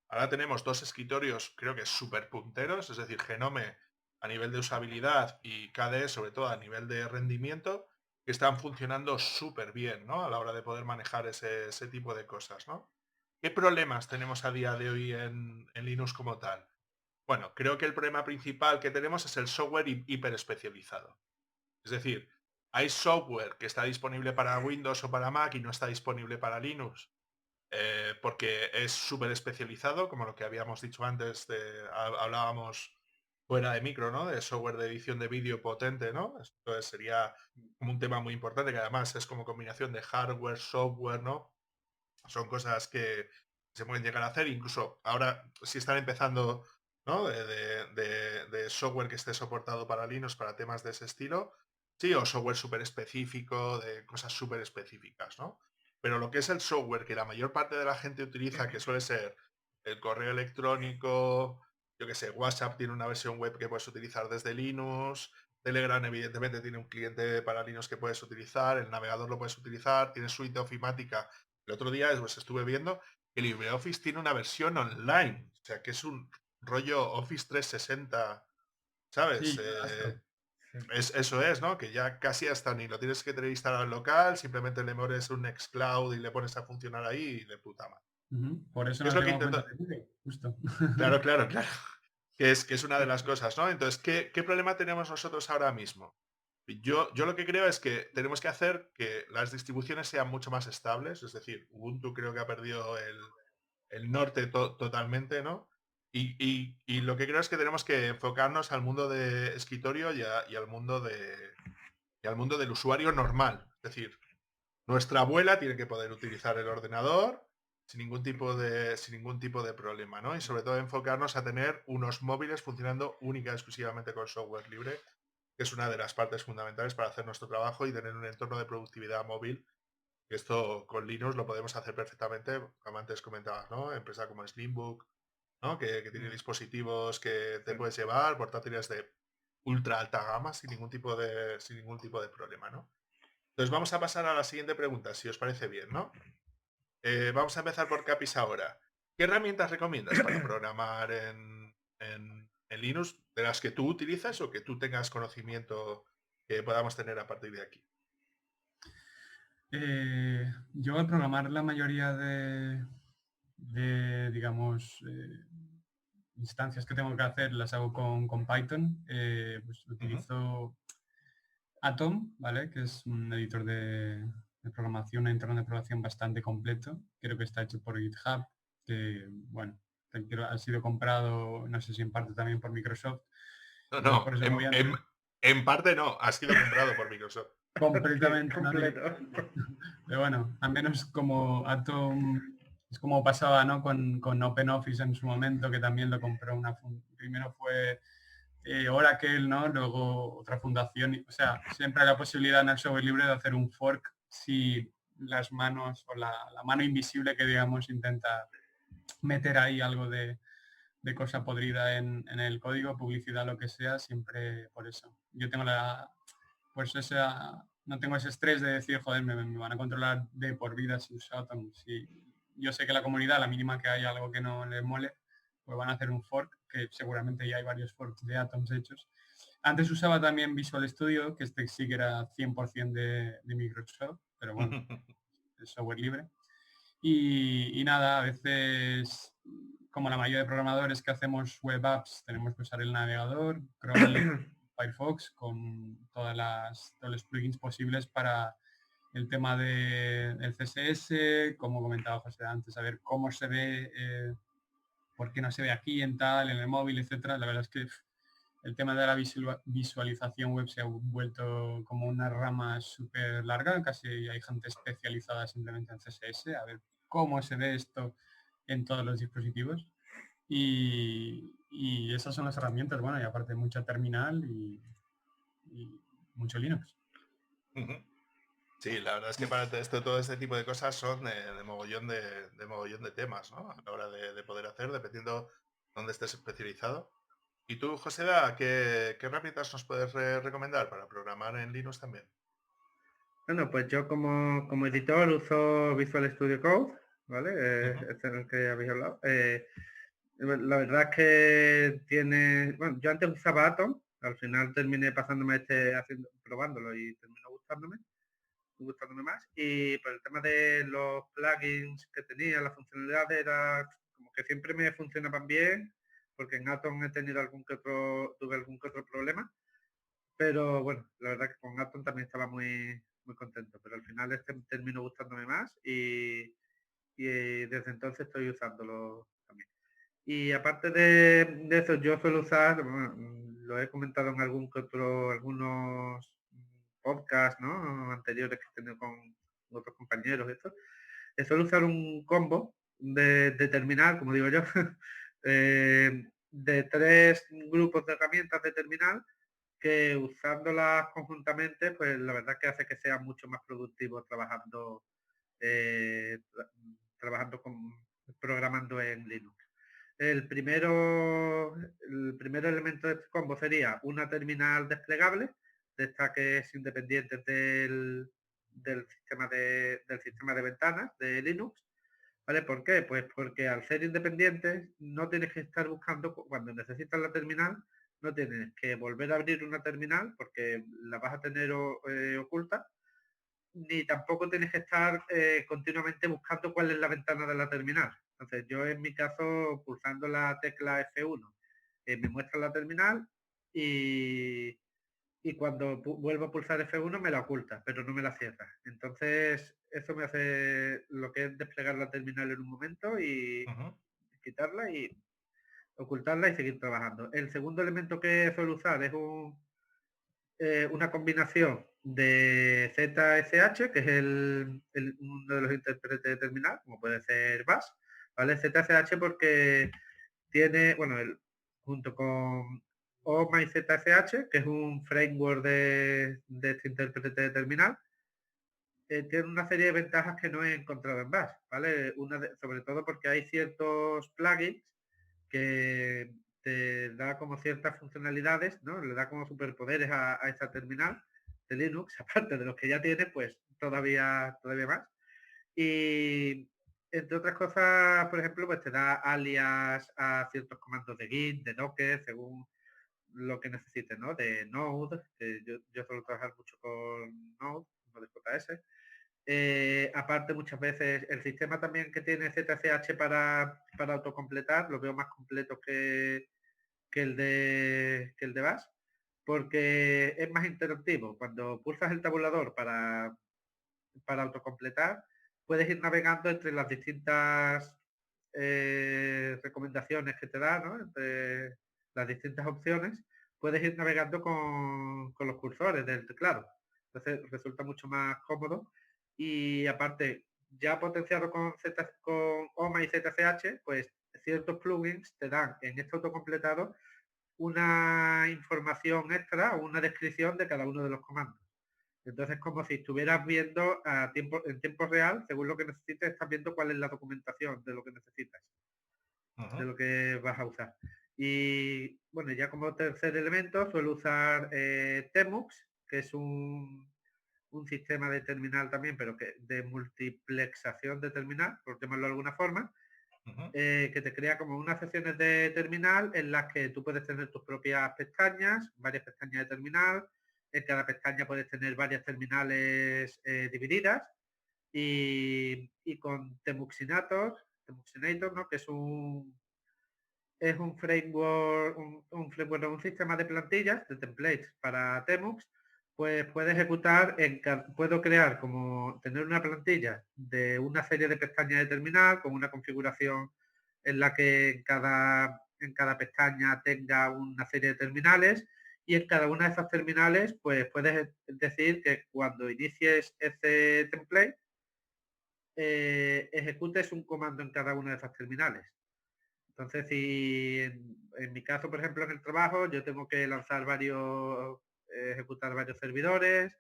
Ahora tenemos dos escritorios, creo que súper punteros, es decir, Genome a nivel de usabilidad y KDE sobre todo a nivel de rendimiento, que están funcionando súper bien, ¿no?, a la hora de poder manejar ese tipo de cosas, ¿no? ¿Qué problemas tenemos a día de hoy en Linux como tal? Bueno, creo que el problema principal que tenemos es el software hiper especializado. Es decir, hay software que está disponible para Windows o para Mac y no está disponible para Linux, porque es súper especializado, como lo que habíamos dicho antes, hablábamos fuera de micro, ¿no?, de software de edición de vídeo potente, ¿no? Entonces sería como un tema muy importante, que además es como combinación de hardware, software, ¿no? Son cosas que se pueden llegar a hacer, incluso ahora si están empezando, ¿no?, de software que esté soportado para Linux para temas de ese estilo, sí, o software súper específico, de cosas súper específicas, ¿no? Pero lo que es el software que la mayor parte de la gente utiliza, que suele ser el correo electrónico, yo que sé, WhatsApp tiene una versión web que puedes utilizar desde Linux, Telegram evidentemente tiene un cliente para Linux que puedes utilizar, el navegador lo puedes utilizar, tiene suite ofimática. El otro día pues, estuve viendo que LibreOffice tiene una versión online, o sea que es un rollo Office 360, ¿sabes? Sí, claro. Sí. Eso es, ¿no? Que ya casi hasta ni lo tienes que tener instalado en local, simplemente le pones un Nextcloud y le pones a funcionar ahí y de puta madre. Por eso ¿Qué es no lo que tengo cuenta intento? de Google, justo. Claro, claro, claro. Que es una de las cosas, ¿no? Entonces, ¿qué problema tenemos nosotros ahora mismo? Yo lo que creo es que tenemos que hacer que las distribuciones sean mucho más estables, es decir, Ubuntu creo que ha perdido el norte totalmente, ¿no? Y lo que creo es que tenemos que enfocarnos al mundo de escritorio y al mundo del usuario normal. Es decir, nuestra abuela tiene que poder utilizar el ordenador sin ningún tipo de problema, ¿no? Y sobre todo enfocarnos a tener unos móviles funcionando única y exclusivamente con software libre, que es una de las partes fundamentales para hacer nuestro trabajo y tener un entorno de productividad móvil. Esto con Linux lo podemos hacer perfectamente, como antes comentabas, ¿no? Empresa como Slimbook, ¿no?, que tiene dispositivos que te puedes llevar, portátiles de ultra alta gama sin ningún tipo de problema, ¿no? Entonces vamos a pasar a la siguiente pregunta, si os parece bien, ¿no? Vamos a empezar por Capis ahora. ¿Qué herramientas recomiendas para programar en Linux, de las que tú utilizas o que tú tengas conocimiento que podamos tener a partir de aquí? Yo al programar la mayoría digamos, instancias que tengo que hacer las hago con Python. Pues utilizo Atom, ¿vale? Que es un editor de programación, un entorno de programación bastante completo. Creo que está hecho por GitHub, que, bueno, ha sido comprado, no sé si en parte también por Microsoft. Entonces, No, por eso en parte no, ha sido comprado por Microsoft. completamente, ¿no? Completo. Pero bueno, al menos como Atom es como pasaba, ¿no? Con OpenOffice en su momento, que también lo compró primero fue Oracle, ¿no? Luego otra fundación. O sea, siempre hay la posibilidad en el software libre de hacer un fork si las manos o la mano invisible que digamos intenta meter ahí algo de cosa podrida en el código, publicidad, lo que sea, siempre por eso. Yo tengo no tengo ese estrés de decir, joder, me van a controlar de por vida si uso Atom. Si yo sé que la comunidad, la mínima que haya algo que no le mole, pues van a hacer un fork, que seguramente ya hay varios forks de Atoms hechos. Antes usaba también Visual Studio, que este sí que era 100% de Microsoft, pero bueno, es software libre. Y nada, a veces, como la mayoría de programadores que hacemos web apps, tenemos que usar el navegador, Chrome, Firefox, con todos los plugins posibles para el tema del CSS, como comentaba José antes, a ver cómo se ve, por qué no se ve aquí en tal, en el móvil, etcétera. La verdad es que el tema de la visualización web se ha vuelto como una rama súper larga, casi hay gente especializada simplemente en CSS, a ver cómo se ve esto en todos los dispositivos. Y esas son las herramientas, bueno, y aparte mucha terminal y mucho Linux. Sí, la verdad es que para todo este tipo de cosas son de mogollón de temas, ¿no? A la hora de poder hacer, dependiendo dónde estés especializado. ¿Y tú, José, qué herramientas nos puedes recomendar para programar en Linux también? Bueno, pues yo como editor uso Visual Studio Code, ¿vale? Ujú. Este es el que habéis hablado. La verdad es que tiene... Bueno, yo antes usaba Atom, al final terminé pasándome probándolo y terminó gustándome más. Y por el tema de los plugins que tenía, las funcionalidades, era como que siempre me funcionaban bien, porque en Atom tuve algún que otro problema. Pero bueno, la verdad que con Atom también estaba muy contento. Pero al final este terminó gustándome más y desde entonces estoy usándolo también. Y aparte de eso, yo suelo usar, bueno, lo he comentado en algunos podcasts, ¿no? Anteriores que he tenido con otros compañeros, esto. Suelo usar un combo de terminal, como digo yo, de 3 grupos de herramientas de terminal que usándolas conjuntamente, pues la verdad que hace que sea mucho más productivo eh, trabajando programando en Linux. El primer elemento de este combo sería una terminal desplegable, de esta que es independiente del sistema de ventanas de Linux. ¿Vale? ¿Por qué? Pues porque al ser independientes no tienes que estar buscando, cuando necesitas la terminal, no tienes que volver a abrir una terminal porque la vas a tener oculta, ni tampoco tienes que estar continuamente buscando cuál es la ventana de la terminal. Entonces yo en mi caso, pulsando la tecla F1, me muestra la terminal y cuando vuelvo a pulsar F1 me la oculta, pero no me la cierra. Entonces eso me hace lo que es desplegar la terminal en un momento y quitarla y ocultarla y seguir trabajando. El segundo elemento que suelo usar es una combinación de ZSH, que es uno de los intérpretes de terminal, como puede ser Bash, ¿vale? ZSH porque tiene, bueno, junto con OMyZSH, que es un framework de este intérprete de terminal, tiene una serie de ventajas que no he encontrado en Bash, ¿vale? Sobre todo porque hay ciertos plugins que te da como ciertas funcionalidades, ¿no? Le da como superpoderes a esta terminal de Linux, aparte de los que ya tiene, pues todavía más. Y entre otras cosas, por ejemplo, pues te da alias a ciertos comandos de Git, de Docker, según lo que necesites, ¿no? De Node, que yo suelo trabajar mucho con Node, Node.js, Aparte, muchas veces el sistema también que tiene ZCH para autocompletar lo veo más completo que el de Bash, porque es más interactivo. Cuando pulsas el tabulador para autocompletar, puedes ir navegando entre las distintas recomendaciones que te da, ¿no? Entre las distintas opciones, puedes ir navegando con los cursores del teclado. Entonces resulta mucho más cómodo y aparte, ya potenciado con OMA y ZCH, pues ciertos plugins te dan en este autocompletado una información extra o una descripción de cada uno de los comandos. Entonces, como si estuvieras viendo en tiempo real, según lo que necesites, estás viendo cuál es la documentación de lo que necesitas, de lo que vas a usar. Y bueno, ya como tercer elemento suelo usar Temux, que es un sistema de terminal también, pero que de multiplexación de terminal, por llamarlo de alguna forma, que te crea como unas secciones de terminal en las que tú puedes tener tus propias pestañas, varias pestañas de terminal. En cada pestaña puedes tener varias terminales divididas y con Temuxinator, ¿no? Que es un framework, un sistema de plantillas, de templates para Temux, pues puede ejecutar, puedo crear como tener una plantilla de una serie de pestañas de terminal con una configuración en la que en cada pestaña tenga una serie de terminales y en cada una de esas terminales pues puedes decir que cuando inicies ese template ejecutes un comando en cada una de esas terminales. Entonces, si en mi caso, por ejemplo, en el trabajo, yo tengo que ejecutar varios servidores,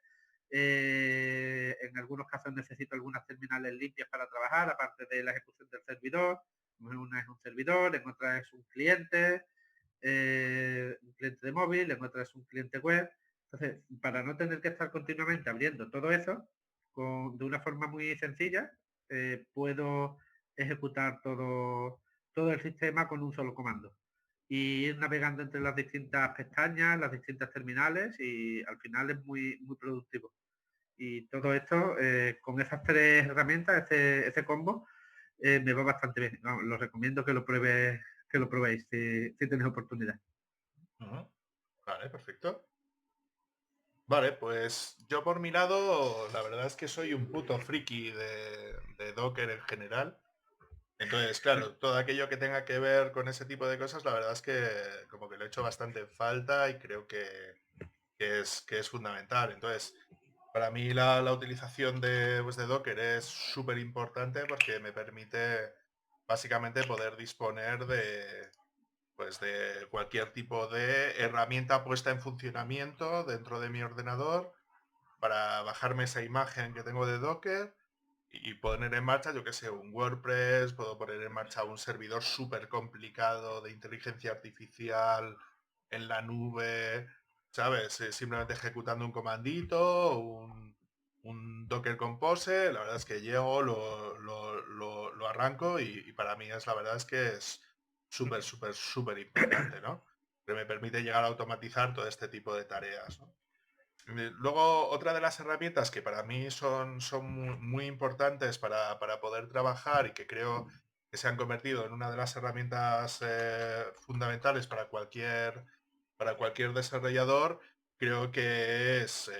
en algunos casos necesito algunas terminales limpias para trabajar, aparte de la ejecución del servidor. Una es un servidor, en otra es un cliente de móvil, en otra es un cliente web. Entonces, para no tener que estar continuamente abriendo todo eso, de una forma muy sencilla, puedo ejecutar todo el sistema con un solo comando y ir navegando entre las distintas pestañas, las distintas terminales y al final es muy, muy productivo. Y todo esto, con esas tres herramientas, ese combo, me va bastante bien. No, lo recomiendo que lo probéis si tenéis oportunidad. Vale, perfecto. Vale, pues yo por mi lado, la verdad es que soy un puto friki de Docker en general. Entonces, claro, todo aquello que tenga que ver con ese tipo de cosas, la verdad es que como que lo he hecho bastante en falta y creo que es fundamental. Entonces, para mí la utilización pues, de Docker es súper importante porque me permite básicamente poder disponer pues, de cualquier tipo de herramienta puesta en funcionamiento dentro de mi ordenador para bajarme esa imagen que tengo de Docker y poner en marcha, yo que sé, un WordPress, puedo poner en marcha un servidor súper complicado de inteligencia artificial en la nube, ¿sabes? Simplemente ejecutando un comandito, un Docker Compose, la verdad es que llego, lo arranco y para mí la verdad es que es súper, súper, súper importante, ¿no? Que me permite llegar a automatizar todo este tipo de tareas, ¿no? Luego, otra de las herramientas que para mí son muy importantes para poder trabajar y que creo que se han convertido en una de las herramientas fundamentales para cualquier desarrollador, creo que es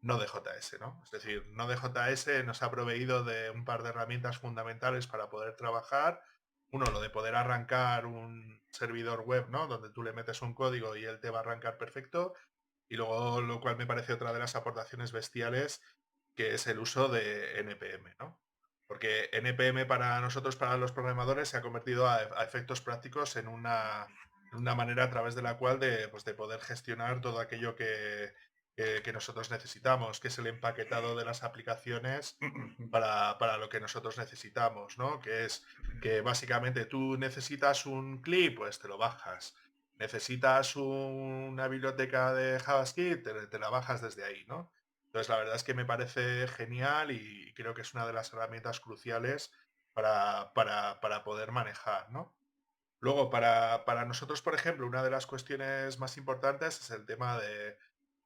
Node.js, ¿no? Es decir, Node.js nos ha proveído de un par de herramientas fundamentales para poder trabajar. Uno, lo de poder arrancar un servidor web, ¿no? Donde tú le metes un código y él te va a arrancar perfecto. Y luego, lo cual me parece otra de las aportaciones bestiales, que es el uso de NPM, ¿no? Porque NPM para nosotros, para los programadores, se ha convertido a efectos prácticos en una manera a través de la cual pues, de poder gestionar todo aquello que nosotros necesitamos, que es el empaquetado de las aplicaciones para lo que nosotros necesitamos, ¿no? Que es que básicamente tú necesitas un clip, pues te lo bajas. Necesitas una biblioteca de JavaScript, te la bajas desde ahí, ¿no? Entonces, la verdad es que me parece genial y creo que es una de las herramientas cruciales para poder manejar, ¿no? Luego, para nosotros, por ejemplo, una de las cuestiones más importantes es el tema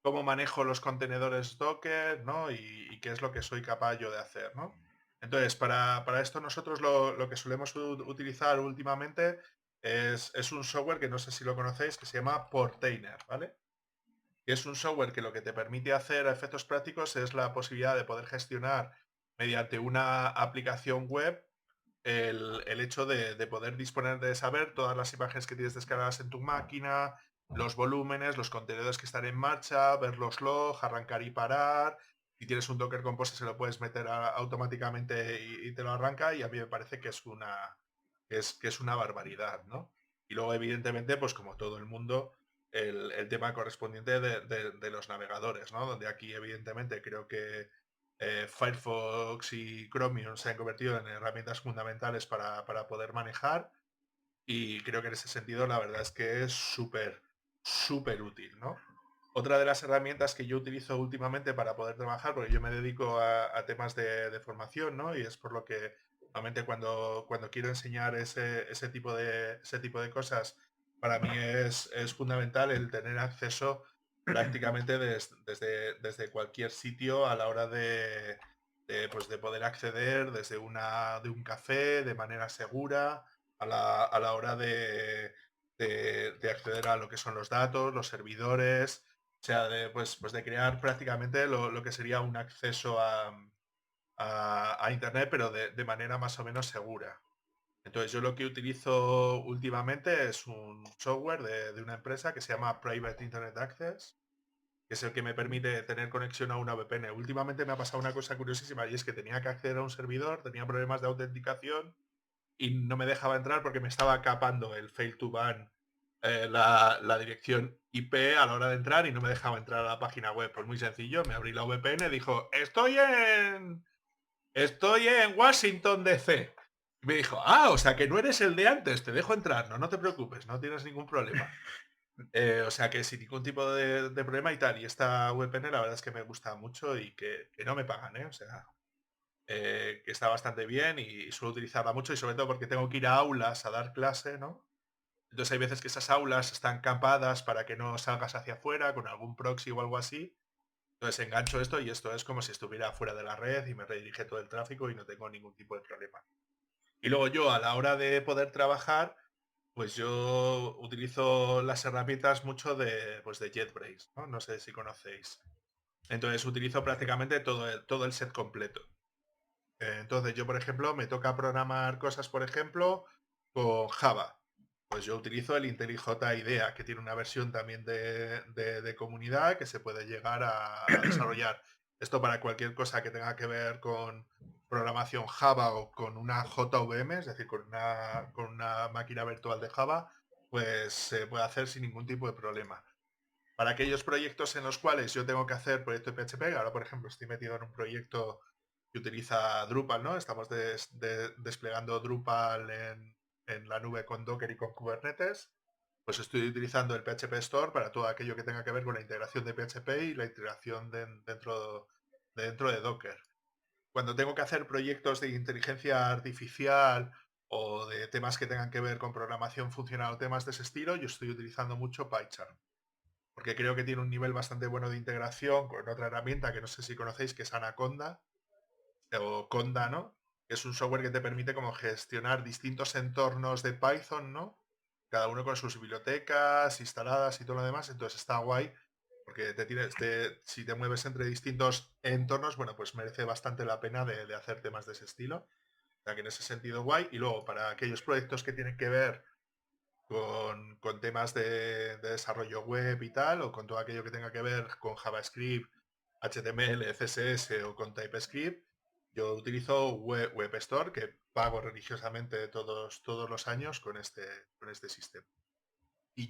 cómo manejo los contenedores Docker, ¿no? Y qué es lo que soy capaz yo de hacer, ¿no? Entonces, para esto nosotros lo que solemos utilizar últimamente es un software que no sé si lo conocéis, que se llama Portainer, ¿vale? Que es un software que lo que te permite hacer a efectos prácticos es la posibilidad de poder gestionar mediante una aplicación web el hecho de poder disponer de saber todas las imágenes que tienes descargadas en tu máquina, los volúmenes, los contenedores que están en marcha, ver los logs, arrancar y parar. Si tienes un Docker Compose se lo puedes meter automáticamente y te lo arranca, y a mí me parece que es una barbaridad, ¿no? Y luego, evidentemente, pues como todo el mundo, el tema correspondiente de los navegadores, ¿no? Donde aquí, evidentemente, creo que Firefox y Chromium se han convertido en herramientas fundamentales para poder manejar, y creo que en ese sentido la verdad es que es súper útil, ¿no? Otra de las herramientas que yo utilizo últimamente para poder trabajar, porque yo me dedico a temas de formación, ¿no? Y es por lo que realmente cuando quiero enseñar ese tipo de cosas, para mí es fundamental el tener acceso prácticamente desde cualquier sitio a la hora pues de poder acceder desde de un café de manera segura a la hora de acceder a lo que son los datos, los servidores, o sea, pues de crear prácticamente lo que sería un acceso a Internet, pero de manera más o menos segura. Entonces yo lo que utilizo últimamente es un software de una empresa que se llama Private Internet Access, que es el que me permite tener conexión a una VPN. Últimamente me ha pasado una cosa curiosísima, y es que tenía que acceder a un servidor, tenía problemas de autenticación y no me dejaba entrar porque me estaba capando el fail to ban la dirección IP a la hora de entrar, y no me dejaba entrar a la página web. Pues muy sencillo, me abrí la VPN, dijo, estoy en Washington DC. Y me dijo, o sea que no eres el de antes, te dejo entrar, no te preocupes, no tienes ningún problema. O sea que sin ningún tipo de problema y tal. Y esta VPN la verdad es que me gusta mucho y que no me pagan, ¿eh? O sea, que está bastante bien, y suelo utilizarla mucho, y sobre todo porque tengo que ir a aulas a dar clase, ¿no? Entonces hay veces que esas aulas están capadas para que no salgas hacia afuera con algún proxy o algo así. Entonces engancho esto y esto es como si estuviera fuera de la red y me redirige todo el tráfico y no tengo ningún tipo de problema. Y luego yo, a la hora de poder trabajar, pues yo utilizo las herramientas mucho pues de JetBrains, ¿no? No sé si conocéis. Entonces utilizo prácticamente todo el set completo. Entonces yo, por ejemplo, me toca programar cosas, por ejemplo, con Java. Pues yo utilizo el IntelliJ IDEA, que tiene una versión también de comunidad que se puede llegar a desarrollar. Esto para cualquier cosa que tenga que ver con programación Java o con una JVM, es decir, con una máquina virtual de Java, pues se puede hacer sin ningún tipo de problema. Para aquellos proyectos en los cuales yo tengo que hacer proyecto de PHP, ahora por ejemplo estoy metido en un proyecto que utiliza Drupal, ¿no? Estamos desplegando Drupal en la nube con Docker y con Kubernetes. Pues estoy utilizando el PHP Store para todo aquello que tenga que ver con la integración de PHP y la integración dentro de Docker. Cuando tengo que hacer proyectos de inteligencia artificial o de temas que tengan que ver con programación funcional o temas de ese estilo, yo estoy utilizando mucho PyCharm, porque creo que tiene un nivel bastante bueno de integración con otra herramienta que no sé si conocéis, que es Anaconda, o Conda, ¿no? Que es un software que te permite como gestionar distintos entornos de Python, ¿no? Cada uno con sus bibliotecas instaladas y todo lo demás. Entonces está guay, porque si te mueves entre distintos entornos, bueno, pues merece bastante la pena de hacer temas de ese estilo. O sea que en ese sentido guay. Y luego, para aquellos proyectos que tienen que ver con temas de desarrollo web y tal, o con todo aquello que tenga que ver con JavaScript, HTML, CSS o con TypeScript, yo utilizo Web Store, que pago religiosamente todos los años con este sistema. Y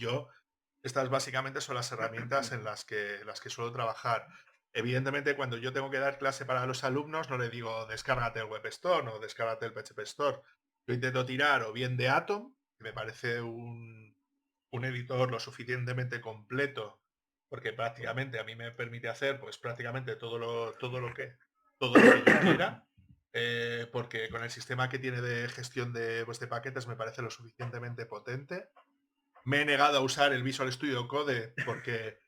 estas básicamente son las herramientas en las que suelo trabajar. Evidentemente, cuando yo tengo que dar clase para los alumnos, no le digo descárgate el Web Store o descárgate el PHP Store. Yo intento tirar o bien de Atom, que me parece un editor lo suficientemente completo, porque prácticamente a mí me permite hacer pues prácticamente todo lo que yo quiera, porque con el sistema que tiene de gestión de paquetes me parece lo suficientemente potente. Me he negado a usar el Visual Studio Code porque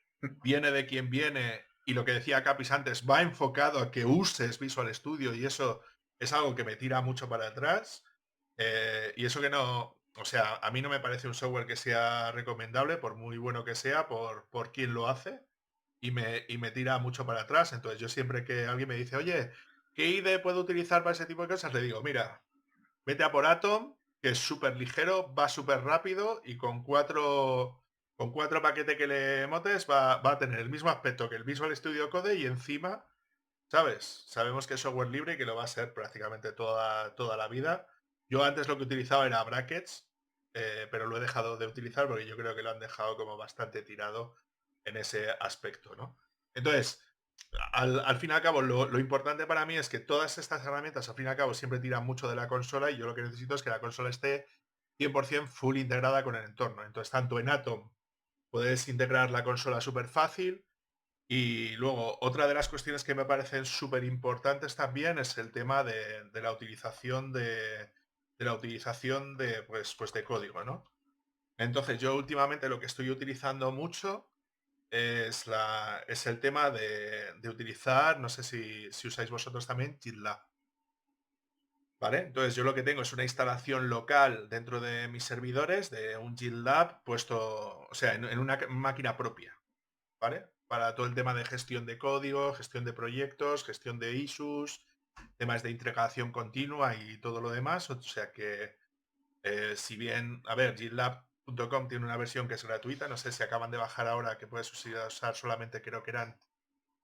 viene de quien viene, y lo que decía Capis antes, va enfocado a que uses Visual Studio, y eso es algo que me tira mucho para atrás. Y eso que no, o sea, a mí no me parece un software que sea recomendable, por muy bueno que sea, por quien lo hace, y me tira mucho para atrás. Entonces yo siempre que alguien me dice, oye, ¿qué IDE puedo utilizar para ese tipo de cosas? Le digo, mira, vete a por Atom, que es súper ligero, va súper rápido, y con cuatro paquetes que le motes va a tener el mismo aspecto que el Visual Studio Code, y encima, ¿sabes? Sabemos que es software libre y que lo va a ser prácticamente toda la vida. Yo antes lo que utilizaba era Brackets, pero lo he dejado de utilizar porque yo creo que lo han dejado como bastante tirado en ese aspecto, ¿no? Entonces, al fin y al cabo, lo importante para mí es que todas estas herramientas, al fin y al cabo, siempre tiran mucho de la consola, y yo lo que necesito es que la consola esté 100% full integrada con el entorno. Entonces, tanto en Atom puedes integrar la consola súper fácil, y luego otra de las cuestiones que me parecen súper importantes también es el tema de la utilización pues de código, ¿no? Entonces, yo últimamente lo que estoy utilizando mucho es el tema de utilizar, no sé si usáis vosotros también, GitLab, ¿vale? Entonces yo lo que tengo es una instalación local dentro de mis servidores de un GitLab puesto, o sea, en una máquina propia, ¿vale? Para todo el tema de gestión de código, gestión de proyectos, gestión de issues, temas de integración continua y todo lo demás. O sea que, si bien, a ver, GitLab.com tiene una versión que es gratuita, no sé si acaban de bajar ahora, que puedes usar solamente, creo que eran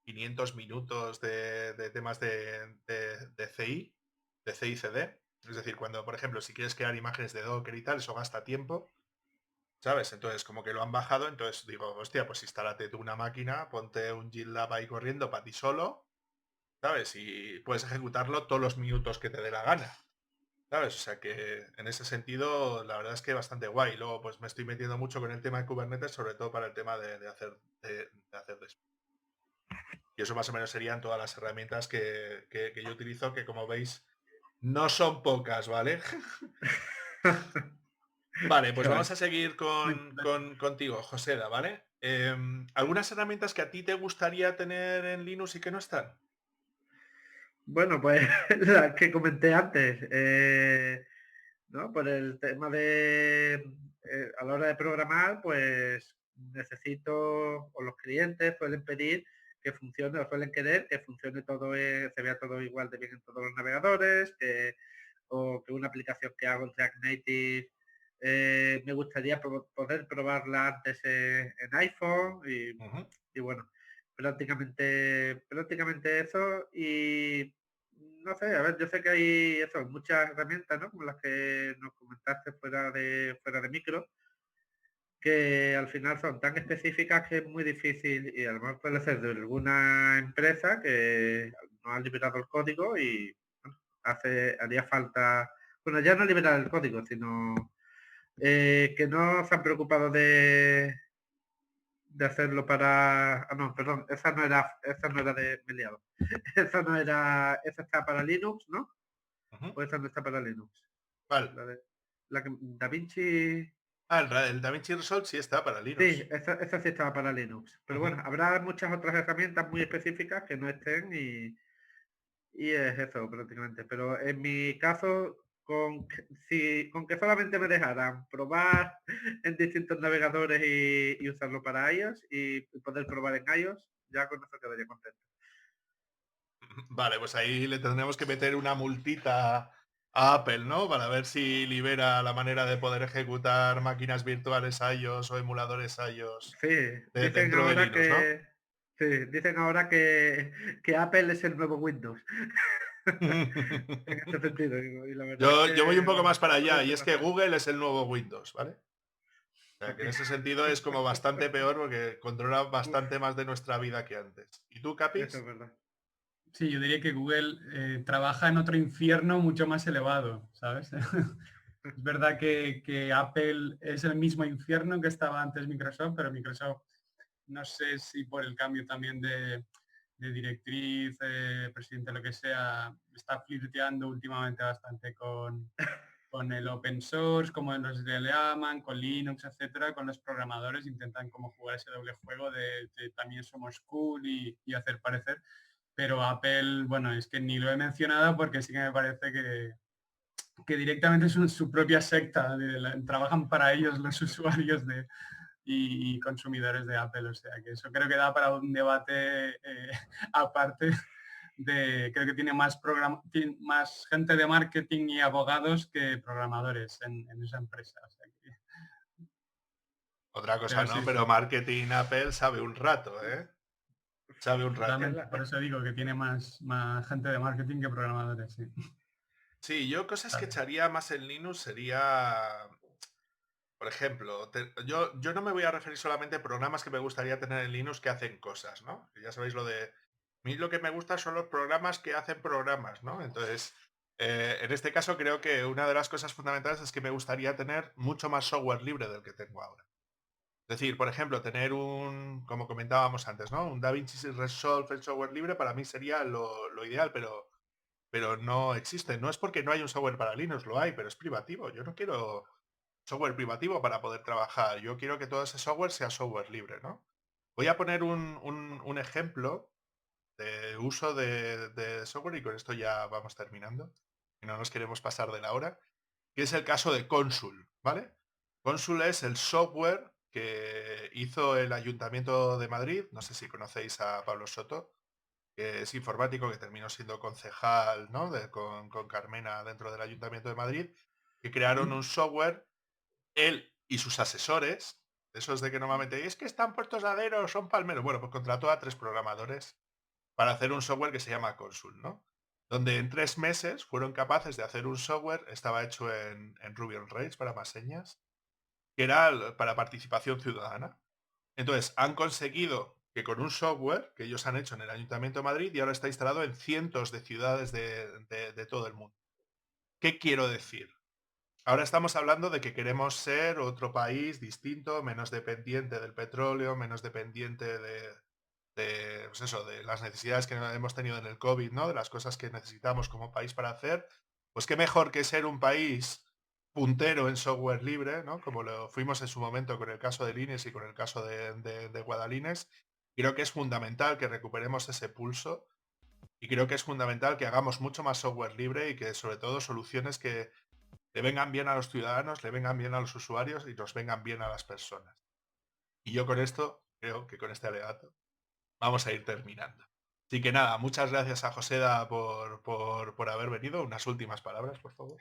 500 minutos de temas de CI, de CI CD. Es decir, cuando, por ejemplo, si quieres crear imágenes de Docker y tal, eso gasta tiempo, ¿sabes? Entonces, como que lo han bajado, entonces digo, hostia, pues instálate tú una máquina, ponte un GitLab ahí corriendo para ti solo, ¿sabes? Y puedes ejecutarlo todos los minutos que te dé la gana, ¿sabes? O sea que en ese sentido, la verdad es que bastante guay. Luego, pues me estoy metiendo mucho con el tema de Kubernetes, sobre todo para el tema de hacer y eso más o menos serían todas las herramientas que yo utilizo, que como veis, no son pocas, ¿vale? Vale, pues Claro. vamos a seguir contigo, Joseda, ¿vale? ¿Algunas herramientas que a ti te gustaría tener en Linux y que no están? Bueno, pues la que comenté antes, ¿no? Por el tema de, a la hora de programar, pues necesito, o los clientes suelen pedir que funcione, o suelen querer que funcione todo, se vea todo igual de bien en todos los navegadores, o que una aplicación que hago en React Native, me gustaría poder probarla antes en iPhone, Ujú. y bueno, prácticamente eso. Y no sé, a ver, yo sé que hay eso, muchas herramientas, ¿no? Como las que nos comentaste fuera de micro, que al final son tan específicas que es muy difícil, y además puede ser de alguna empresa que no ha liberado el código y bueno, haría falta, bueno, ya no liberar el código, sino que no se han preocupado de hacerlo para. Ah, no, perdón, esa no era me he liado. Esa no era, esa está para Linux, ¿no? Ujú. O esa no está para Linux. Vale. La que DaVinci. El DaVinci Resolve sí está para Sí, Linux. esa sí estaba para Linux. Pero Ujú. bueno, habrá muchas otras herramientas muy específicas que no estén, y es eso prácticamente. Pero en mi caso, con que solamente me dejaran probar en distintos navegadores y usarlo para iOS y poder probar en iOS, ya con eso quedaría contento. Vale, pues ahí le tendremos que meter una multita a Apple, ¿no? Para ver si libera la manera de poder ejecutar máquinas virtuales iOS o emuladores iOS Sí, dicen dentro de ahora Linux, ¿no? que sí, dicen ahora que Apple es el nuevo Windows. En este sentido, y la verdad es Yo voy un que, poco más vamos, para suele allá, y ser es que bastante. Google es el nuevo Windows, ¿vale? O sea, que en ese sentido es como bastante peor porque controla Uf, bastante más de nuestra vida que antes. ¿Y tú, eso es Capis? verdad. Sí, yo diría que Google trabaja en otro infierno mucho más elevado, ¿sabes? Es verdad que Apple es el mismo infierno que estaba antes Microsoft, pero Microsoft, no sé si por el cambio también de directriz, presidente, lo que sea, está flirteando últimamente bastante con el open source, como los le llaman, con Linux, etcétera, con los programadores intentan como jugar ese doble juego de también somos cool y hacer parecer. Pero Apple, bueno, es que ni lo he mencionado porque sí que me parece que directamente es su propia secta, trabajan para ellos los usuarios y consumidores de Apple, o sea que eso creo que da para un debate aparte creo que tiene más gente de marketing y abogados que programadores en esa empresa. O sea que, Otra cosa pero no, sí, pero marketing Apple sabe un rato, ¿eh? Sabe un rato. totalmente, por eso digo que tiene más gente de marketing que programadores, sí. Sí, yo cosas que Claro. echaría más en Linux sería, por ejemplo, yo no me voy a referir solamente a programas que me gustaría tener en Linux que hacen cosas, ¿no? Que ya sabéis lo de... A mí lo que me gusta son los programas que hacen programas, ¿no? Entonces, en este caso creo que una de las cosas fundamentales es que me gustaría tener mucho más software libre del que tengo ahora. Es decir, por ejemplo, tener como comentábamos antes, ¿no? Un DaVinci Resolve en software libre para mí sería lo ideal, pero no existe. No es porque no hay un software para Linux, lo hay, pero es privativo. Yo no quiero software privativo para poder trabajar. Yo quiero que todo ese software sea software libre, ¿no? Voy a poner un ejemplo de uso de software y con esto ya vamos terminando. Y no nos queremos pasar de la hora. Que es el caso de Consul, ¿vale? Consul es el software que hizo el Ayuntamiento de Madrid. No sé si conocéis a Pablo Soto, que es informático, que terminó siendo concejal, ¿no? Con Carmena dentro del Ayuntamiento de Madrid, que crearon un software, él y sus asesores, esos de que normalmente es que están puestos a dedo, son palmeros. Bueno, pues contrató a 3 programadores para hacer un software que se llama Consul, ¿no? Donde en 3 meses fueron capaces de hacer un software, estaba hecho en Ruby on Rails para más señas, que era para participación ciudadana. Entonces, han conseguido que con un software que ellos han hecho en el Ayuntamiento de Madrid y ahora está instalado en cientos de ciudades de todo el mundo. ¿Qué quiero decir? Ahora estamos hablando de que queremos ser otro país distinto, menos dependiente del petróleo, menos dependiente pues eso, de las necesidades que hemos tenido en el COVID, ¿no? De las cosas que necesitamos como país para hacer. Pues qué mejor que ser un país puntero en software libre, ¿no? Como lo fuimos en su momento con el caso de Linux y con el caso de Guadalines. Creo que es fundamental que recuperemos ese pulso y creo que es fundamental que hagamos mucho más software libre y que sobre todo soluciones que le vengan bien a los ciudadanos, le vengan bien a los usuarios y nos vengan bien a las personas. Y yo con esto, creo que con este alegato, vamos a ir terminando. Así que nada, muchas gracias a Joseda por haber venido. Unas últimas palabras, por favor.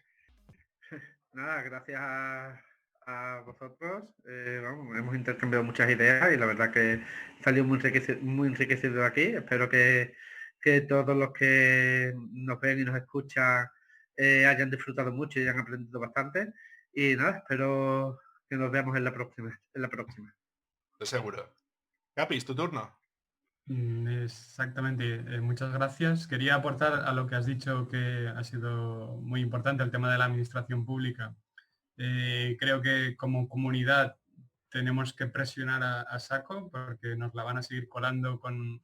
Nada, gracias a vosotros. Vamos, hemos intercambiado muchas ideas y la verdad que salió muy enriquecido de aquí. Espero que todos los que nos ven y nos escuchan hayan disfrutado mucho y hayan aprendido bastante. Y nada, espero que nos veamos en la próxima. De seguro. Capis, tu turno. Exactamente, muchas gracias. Quería aportar a lo que has dicho que ha sido muy importante el tema de la administración pública. Creo que como comunidad tenemos que presionar a saco porque nos la van a seguir colando con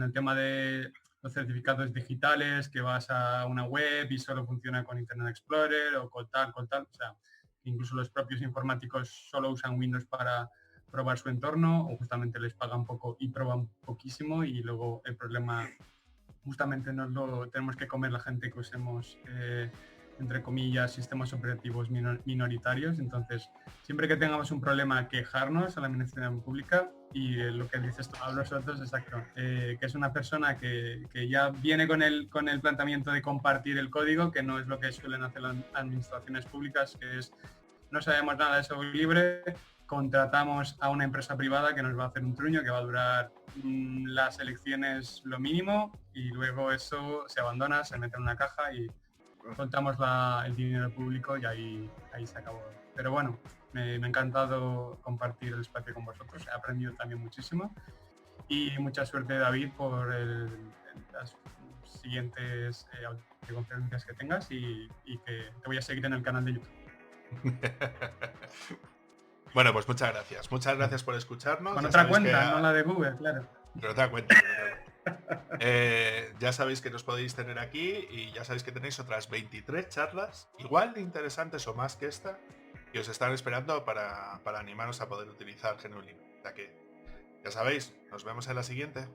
el tema de los certificados digitales, que vas a una web y solo funciona con Internet Explorer o con tal. O sea, incluso los propios informáticos solo usan Windows para probar su entorno o justamente les pagan poco y proban poquísimo y luego el problema justamente nos lo tenemos que comer la gente que usemos entre comillas sistemas operativos minoritarios. Entonces siempre que tengamos un problema quejarnos a la administración pública y lo que dices tú, Pablo Soto, exacto, que es una persona que ya viene con el planteamiento de compartir el código, que no es lo que suelen hacer las administraciones públicas, que es no sabemos nada de software libre, contratamos a una empresa privada que nos va a hacer un truño que va a durar las elecciones lo mínimo y luego eso se abandona, se mete en una caja y soltamos el dinero público y ahí se acabó. Pero bueno, me ha encantado compartir el espacio con vosotros, he aprendido también muchísimo y mucha suerte, David, por las siguientes conferencias que tengas y que te voy a seguir en el canal de YouTube. Bueno, pues muchas gracias. Muchas gracias por escucharnos. Con Ya otra sabéis cuenta, no la de Google, claro. Pero otra cuenta. Ya sabéis que nos podéis tener aquí y ya sabéis que tenéis otras 23 charlas, igual de interesantes o más que esta, que os están esperando para animaros a poder utilizar GNU Linux. O sea que, ya sabéis, nos vemos en la siguiente.